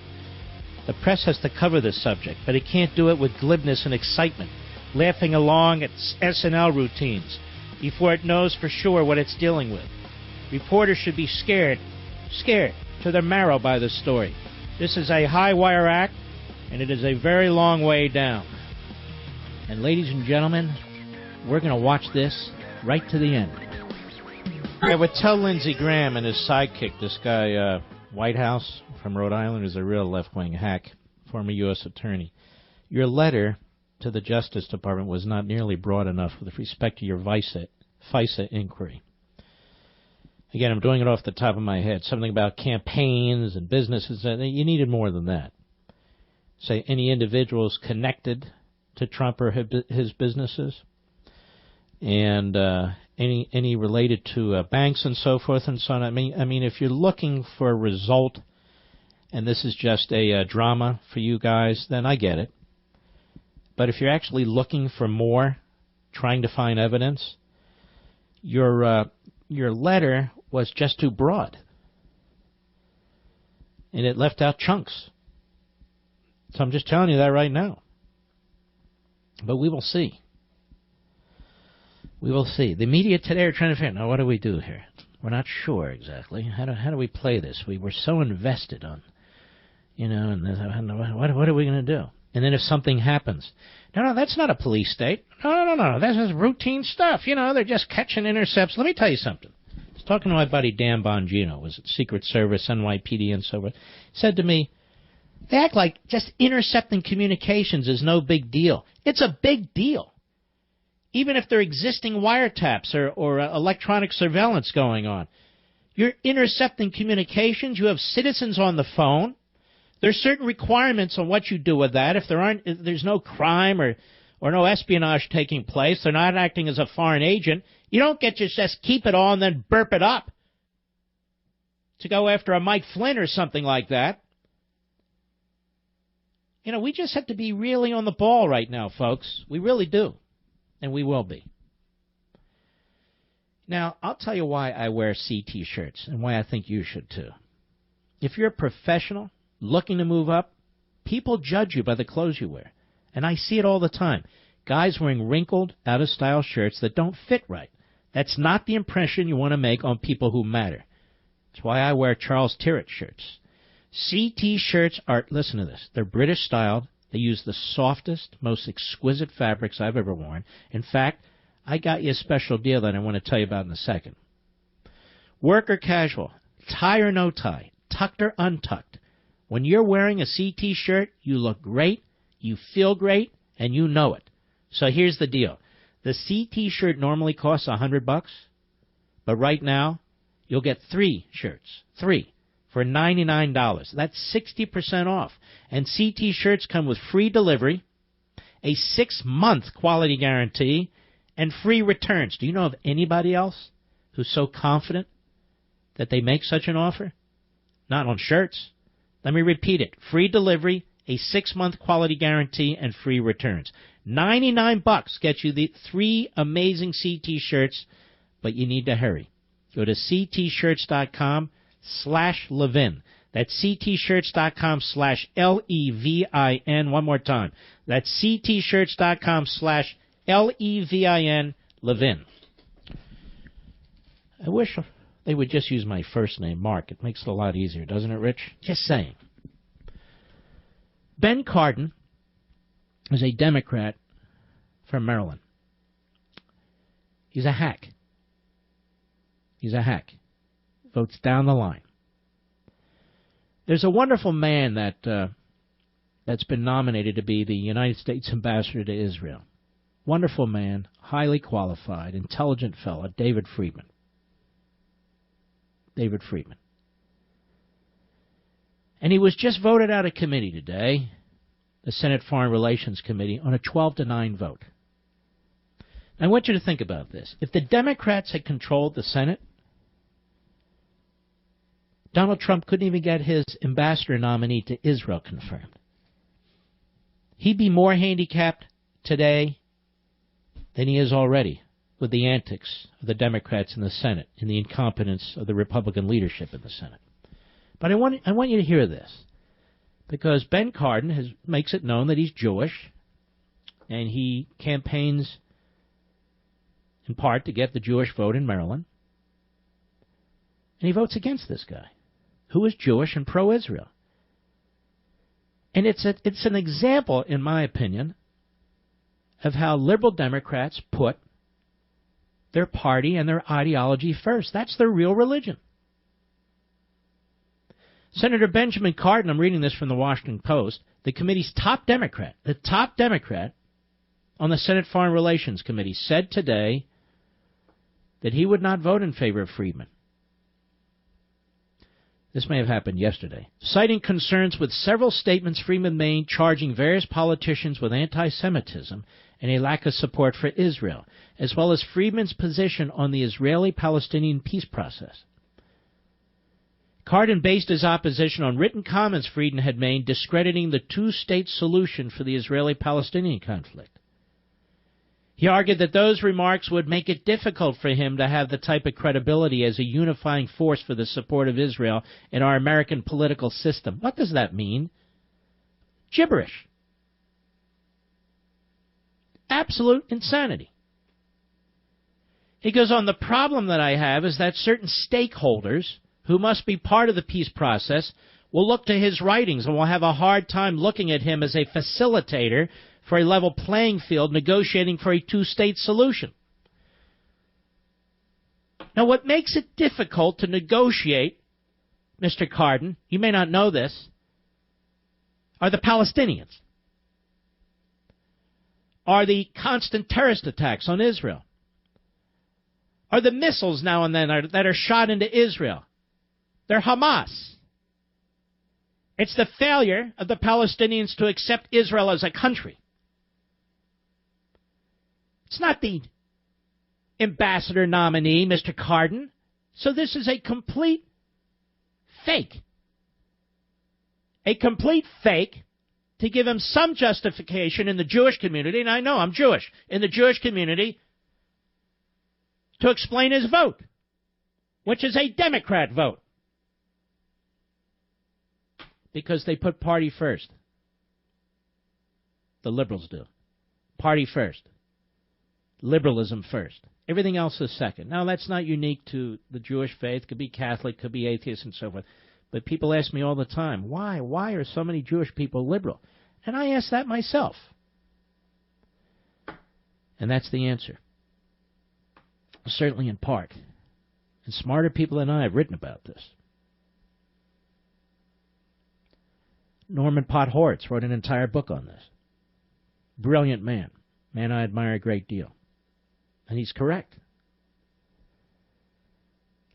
B: The press has to cover this subject, but it can't do it with glibness and excitement, laughing along at SNL routines, before it knows for sure what it's dealing with. Reporters should be scared to their marrow by this story. This is a high-wire act, and it is a very long way down. And ladies and gentlemen, we're going to watch this right to the end. I would tell Lindsey Graham and his sidekick, this guy, Whitehouse from Rhode Island, is a real left-wing hack, former U.S. attorney. Your letter to the Justice Department was not nearly broad enough with respect to your FISA inquiry. Again, I'm doing it off the top of my head. Something about campaigns and businesses. You needed more than that. Say any individuals connected to Trump or his businesses, and any related to banks and so forth and so on. I mean, if you're looking for a result, and this is just a drama for you guys, then I get it. But if you're actually looking for more, trying to find evidence, your letter was just too broad, and it left out chunks. So I'm just telling you that right now. But we will see. We will see. The media today are trying to figure out, now what do we do here? We're not sure exactly. How do we play this? We were so invested on, and what are we going to do? And then if something happens, no, that's not a police state. No, this is routine stuff. They're just catching intercepts. Let me tell you something. I was talking to my buddy Dan Bongino, was at Secret Service, NYPD, and so forth. He said to me, they act like just intercepting communications is no big deal. It's a big deal. Even if there are existing wiretaps or electronic surveillance going on. You're intercepting communications. You have citizens on the phone. There's certain requirements on what you do with that. If there's no crime or no espionage taking place, they're not acting as a foreign agent, you don't get to just keep it all and then burp it up to go after a Mike Flynn or something like that. We just have to be really on the ball right now, folks. We really do. And we will be. Now, I'll tell you why I wear CT shirts and why I think you should too. If you're a professional looking to move up, people judge you by the clothes you wear. And I see it all the time. Guys wearing wrinkled, out-of-style shirts that don't fit right. That's not the impression you want to make on people who matter. That's why I wear Charles Tyrwhitt shirts. CT shirts are, listen to this, they're British styled. They use the softest, most exquisite fabrics I've ever worn. In fact, I got you a special deal that I want to tell you about in a second. Work or casual, tie or no tie, tucked or untucked. When you're wearing a CT shirt, you look great, you feel great, and you know it. So here's the deal. The CT shirt normally costs $100, but right now, you'll get 3 shirts. 3. For $99. That's 60% off. And CT shirts come with free delivery, a 6-month quality guarantee, and free returns. Do you know of anybody else who's so confident that they make such an offer? Not on shirts. Let me repeat it. Free delivery, a 6-month quality guarantee, and free returns. $99 gets you the 3 amazing CT shirts, but you need to hurry. Go to ctshirts.com/Levin. That's ctshirts.com/Levin. One more time. That's ctshirts.com/Levin. Levin. I wish they would just use my first name, Mark. It makes it a lot easier, doesn't it, Rich? Just saying. Ben Cardin is a Democrat from Maryland. He's a hack. He's a hack. Votes down the line. There's a wonderful man that's been nominated to be the United States ambassador to Israel. Wonderful man, highly qualified, intelligent fellow, David Friedman. David Friedman. And he was just voted out of committee today, the Senate Foreign Relations Committee, on a 12-9 vote. I want you to think about this. If the Democrats had controlled the Senate, Donald Trump couldn't even get his ambassador nominee to Israel confirmed. He'd be more handicapped today than he is already with the antics of the Democrats in the Senate and the incompetence of the Republican leadership in the Senate. But I want you to hear this, because Ben Cardin makes it known that he's Jewish, and he campaigns in part to get the Jewish vote in Maryland, and he votes against this guy, who is Jewish and pro-Israel. And it's an example, in my opinion, of how liberal Democrats put their party and their ideology first. That's their real religion. Senator Benjamin Cardin, I'm reading this from the Washington Post, the committee's top Democrat on the Senate Foreign Relations Committee, said today that he would not vote in favor of Friedman. This may have happened yesterday. Citing concerns with several statements Friedman made charging various politicians with anti-Semitism and a lack of support for Israel, as well as Friedman's position on the Israeli-Palestinian peace process. Cardin based his opposition on written comments Friedman had made discrediting the two-state solution for the Israeli-Palestinian conflict. He argued that those remarks would make it difficult for him to have the type of credibility as a unifying force for the support of Israel in our American political system. What does that mean? Gibberish. Absolute insanity. He goes on, the problem that I have is that certain stakeholders who must be part of the peace process will look to his writings and will have a hard time looking at him as a facilitator for a level playing field negotiating for a two-state solution. Now, what makes it difficult to negotiate, Mr. Cardin, you may not know this, are the Palestinians, are the constant terrorist attacks on Israel, are the missiles now and then that are shot into Israel. They're Hamas. It's the failure of the Palestinians to accept Israel as a country. It's not the ambassador nominee, Mr. Cardin. So this is a complete fake. A complete fake to give him some justification in the Jewish community, and I know I'm Jewish, in the Jewish community, to explain his vote, which is a Democrat vote. Because they put party first. The liberals do. Party first. liberalism first. Everything else is second. Now, that's not unique to the Jewish faith. It could be Catholic, could be atheist, and so forth. But people ask me all the time, why? Why are so many Jewish people liberal? And I ask that myself. And that's the answer. Certainly in part. And smarter people than I have written about this. Norman Podhoretz wrote an entire book on this. Brilliant man. Man I admire a great deal. And he's correct.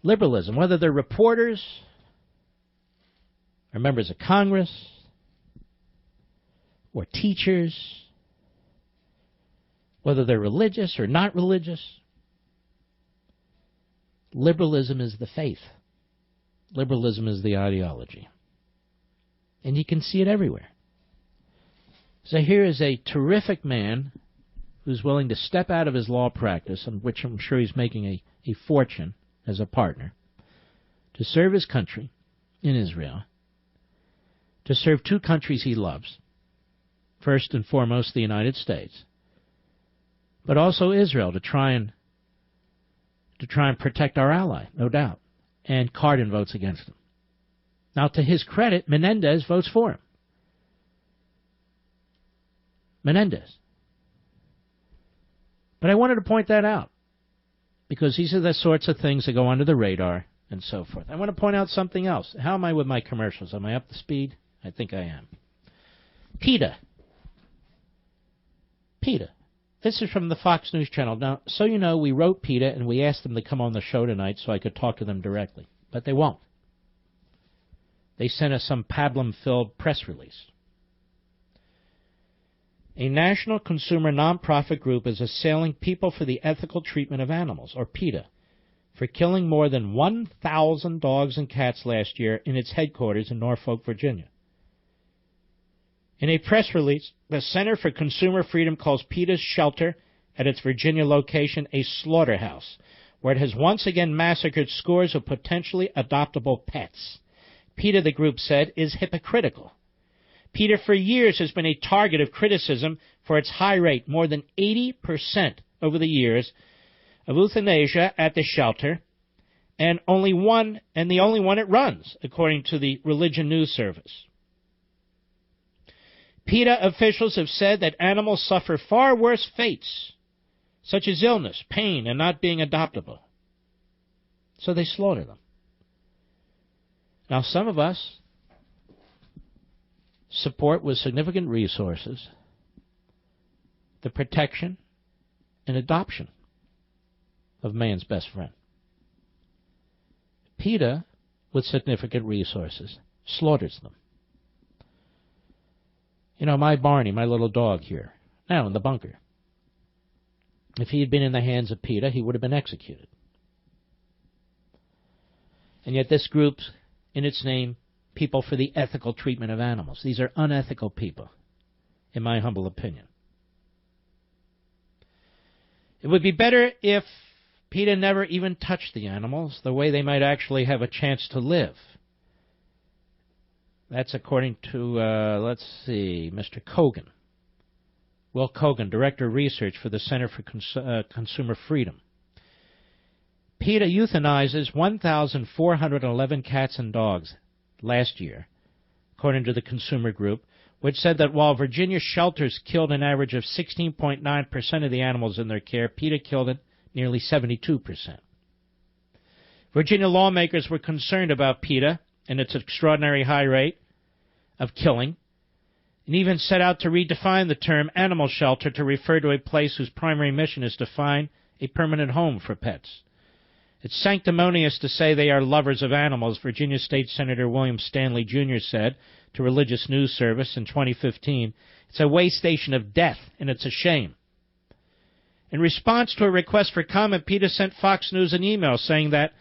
B: Liberalism, whether they're reporters or members of Congress or teachers, whether they're religious or not religious, liberalism is the faith. Liberalism is the ideology. And you can see it everywhere. So here is a terrific man who's willing to step out of his law practice, in which I'm sure he's making a fortune as a partner, to serve his country in Israel, to serve two countries he loves, first and foremost the United States, but also Israel, to try and protect our ally, no doubt. And Cardin votes against him. Now, to his credit, Menendez votes for him. Menendez. But I wanted to point that out, because these are the sorts of things that go under the radar and so forth. I want to point out something else. How am I with my commercials? Am I up to speed? I think I am. PETA. PETA. This is from the Fox News Channel. Now, so you know, we wrote PETA and we asked them to come on the show tonight so I could talk to them directly. But they won't. They sent us some pablum-filled press release. A national consumer nonprofit group is assailing People for the Ethical Treatment of Animals, or PETA, for killing more than 1,000 dogs and cats last year in its headquarters in Norfolk, Virginia. In a press release, the Center for Consumer Freedom calls PETA's shelter at its Virginia location a slaughterhouse, where it has once again massacred scores of potentially adoptable pets. PETA, the group said, is hypocritical. PETA for years has been a target of criticism for its high rate, more than 80% over the years, of euthanasia at the shelter, and the only one it runs, according to the Religion News Service. PETA officials have said that animals suffer far worse fates, such as illness, pain, and not being adoptable. So they slaughter them. Now, some of us support with significant resources the protection and adoption of man's best friend. PETA, with significant resources, slaughters them. You know, my Barney, my little dog here, now in the bunker, if he had been in the hands of PETA, he would have been executed. And yet this group, in its name, People for the Ethical Treatment of Animals. These are unethical people, in my humble opinion. It would be better if PETA never even touched the animals, the way they might actually have a chance to live. That's according to, Mr. Kogan. Will Kogan, Director of Research for the Center for Consumer Freedom. PETA euthanizes 1,411 cats and dogs last year, according to the Consumer Group, which said that while Virginia shelters killed an average of 16.9% of the animals in their care, PETA killed it nearly 72%. Virginia lawmakers were concerned about PETA and its extraordinary high rate of killing, and even set out to redefine the term animal shelter to refer to a place whose primary mission is to find a permanent home for pets. It's sanctimonious to say they are lovers of animals, Virginia State Senator William Stanley Jr. said to Religious News Service in 2015. It's a way station of death, and it's a shame. In response to a request for comment, PETA sent Fox News an email saying that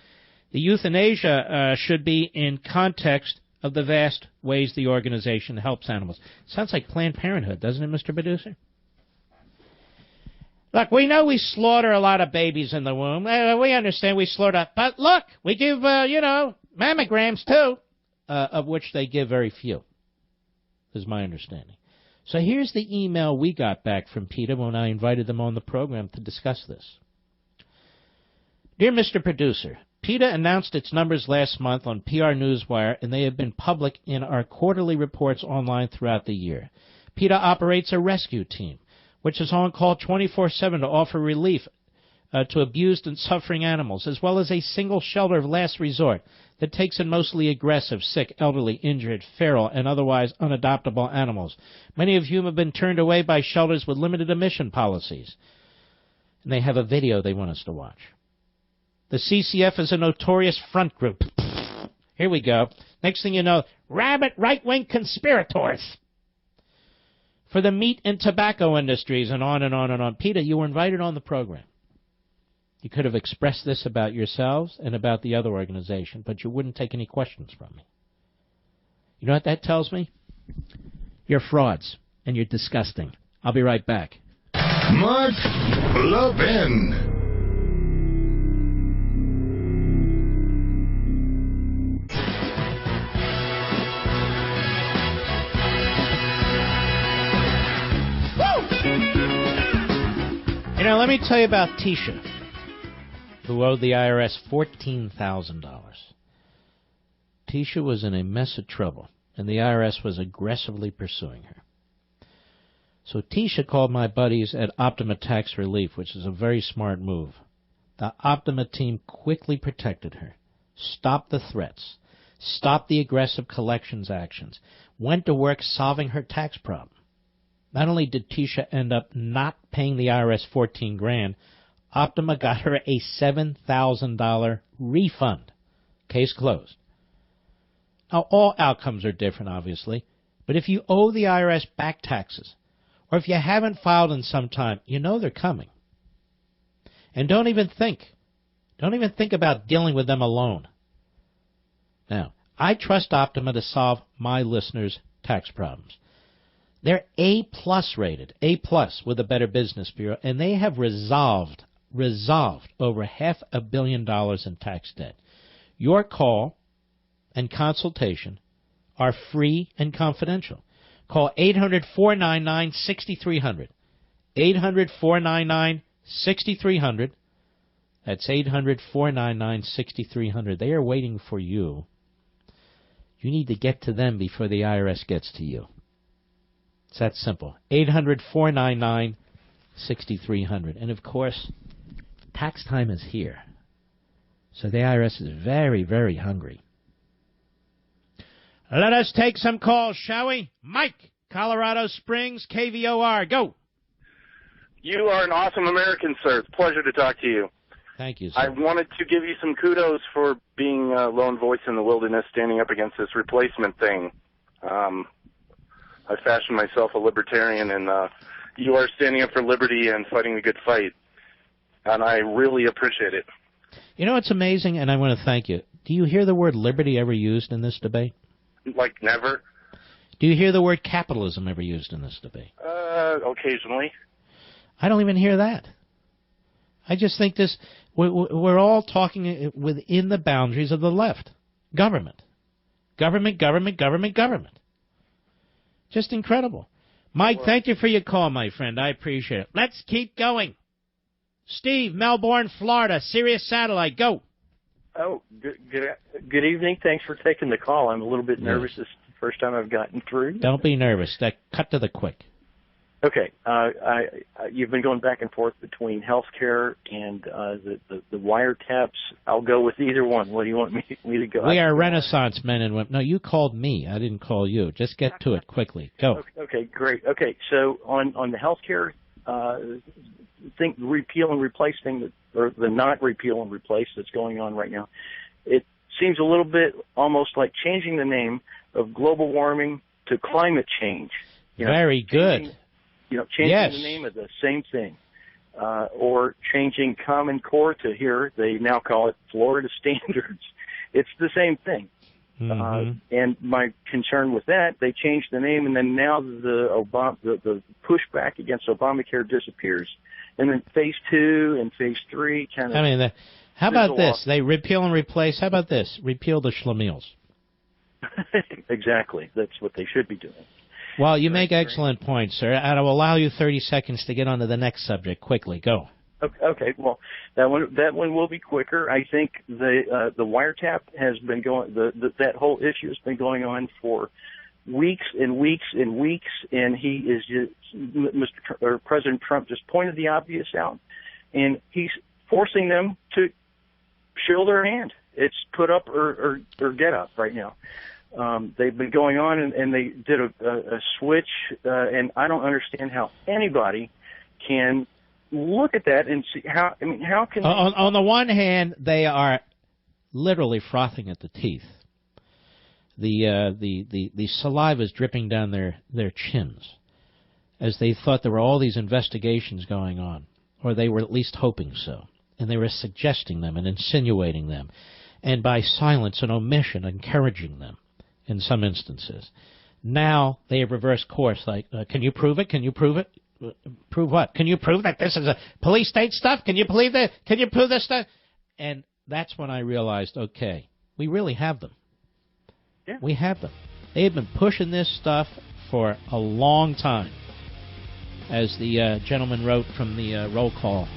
B: the euthanasia should be in context of the vast ways the organization helps animals. Sounds like Planned Parenthood, doesn't it, Mr. Producer? Look, we know we slaughter a lot of babies in the womb. We understand we slaughter. But look, we give, mammograms too, of which they give very few, is my understanding. So here's the email we got back from PETA when I invited them on the program to discuss this. Dear Mr. Producer, PETA announced its numbers last month on PR Newswire, and they have been public in our quarterly reports online throughout the year. PETA operates a rescue team, which is on call 24/7 to offer relief to abused and suffering animals, as well as a single shelter of last resort that takes in mostly aggressive, sick, elderly, injured, feral, and otherwise unadoptable animals, many of whom have been turned away by shelters with limited admission policies. And they have a video they want us to watch. The CCF is a notorious front group. Here we go. Next thing you know, rabid right-wing conspirators for the meat and tobacco industries, and on and on and on. PETA, you were invited on the program. You could have expressed this about yourselves and about the other organization, but you wouldn't take any questions from me. You know what that tells me? You're frauds, and you're disgusting. I'll be right back.
A: Mark Levin.
B: You know, let me tell you about Tisha, who owed the IRS $14,000. Tisha was in a mess of trouble, and the IRS was aggressively pursuing her. So Tisha called my buddies at Optima Tax Relief, which is a very smart move. The Optima team quickly protected her, stopped the threats, stopped the aggressive collections actions, went to work solving her tax problem. Not only did Tisha end up not paying the IRS $14,000, Optima got her a $7,000 refund. Case closed. Now, all outcomes are different, obviously, but if you owe the IRS back taxes, or if you haven't filed in some time, you know they're coming. And don't even think about dealing with them alone. Now, I trust Optima to solve my listeners' tax problems. They're A-plus rated, A-plus with the Better Business Bureau, and they have resolved over $500 million in tax debt. Your call and consultation are free and confidential. Call 800-499-6300. 800-499-6300. That's 800-499-6300. They are waiting for you. You need to get to them before the IRS gets to you. It's that simple. 800-499-6300. And, of course, tax time is here. So the IRS is very, very hungry. Let us take some calls, shall we? Mike, Colorado Springs, KVOR. Go.
F: You are an awesome American, sir. It's a pleasure to talk to you.
B: Thank you, sir.
F: I wanted to give you some kudos for being a lone voice in the wilderness, standing up against this replacement thing. I fashioned myself a libertarian, and you are standing up for liberty and fighting the good fight, and I really appreciate it.
B: You know what's amazing, and I want to thank you. Do you hear the word liberty ever used in this debate?
F: Like never.
B: Do you hear the word capitalism ever used in this debate?
F: Occasionally.
B: I don't even hear that. I just think we're all talking within the boundaries of the left. Government. Government, government, government, government. Just incredible. Mike, thank you for your call, my friend. I appreciate it. Let's keep going. Steve, Melbourne, Florida, Sirius Satellite, go.
O: Oh, good evening. Thanks for taking the call. I'm a little bit nervous. This is the first time I've gotten through.
B: Don't be nervous. Cut to the quick.
O: Okay. You've been going back and forth between health care and the wiretaps. I'll go with either one. What do you want me to go?
B: We are Renaissance men and women. No, you called me. I didn't call you. Just get to it quickly. Go.
O: Okay, great. Okay, so on the health care repeal and replace thing, or the not repeal and replace that's going on right now, it seems a little bit almost like changing the name of global warming to climate change.
B: Very good.
O: Changing the name of the same thing, or changing Common Core to here, they now call it Florida Standards. It's the same thing.
B: Mm-hmm.
O: And my concern with that, they changed the name, and then now the pushback against Obamacare disappears. And then Phase 2 and Phase 3 kind of...
B: I mean, how about this? They repeal and replace. How about this? Repeal the schlemiels.
O: Exactly. That's what they should be doing.
B: Well, you make excellent points, sir. And I will allow you 30 seconds to get on to the next subject. Quickly, go.
O: Okay, well, that one will be quicker. I think the wiretap has been going. That whole issue has been going on for weeks and weeks and weeks, and he is just President Trump just pointed the obvious out, and he's forcing them to show their hand. It's put up or get up right now. They've been going on, and they did a switch, and I don't understand how anybody can look at that and see how. I mean, how can
B: on the one hand, they are literally frothing at the teeth. The saliva is dripping down their chins, as they thought there were all these investigations going on, or they were at least hoping so, and they were suggesting them and insinuating them, and by silence and omission encouraging them in some instances. Now they have reversed course, like, can you prove it? Can you prove it? Prove what? Can you prove that this is a police state stuff? Can you believe that? Can you prove this stuff? And that's when I realized, okay, we really have them.
O: Yeah.
B: We have them. They have been pushing this stuff for a long time, as the gentleman wrote from the roll call.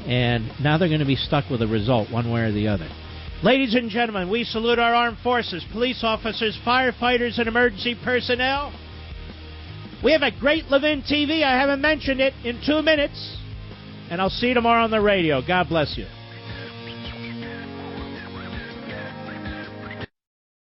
B: And now they're going to be stuck with a result one way or the other. Ladies and gentlemen, we salute our armed forces, police officers, firefighters, and emergency personnel. We have a great Levin TV. I haven't mentioned it in 2 minutes. And I'll see you tomorrow on the radio. God bless you.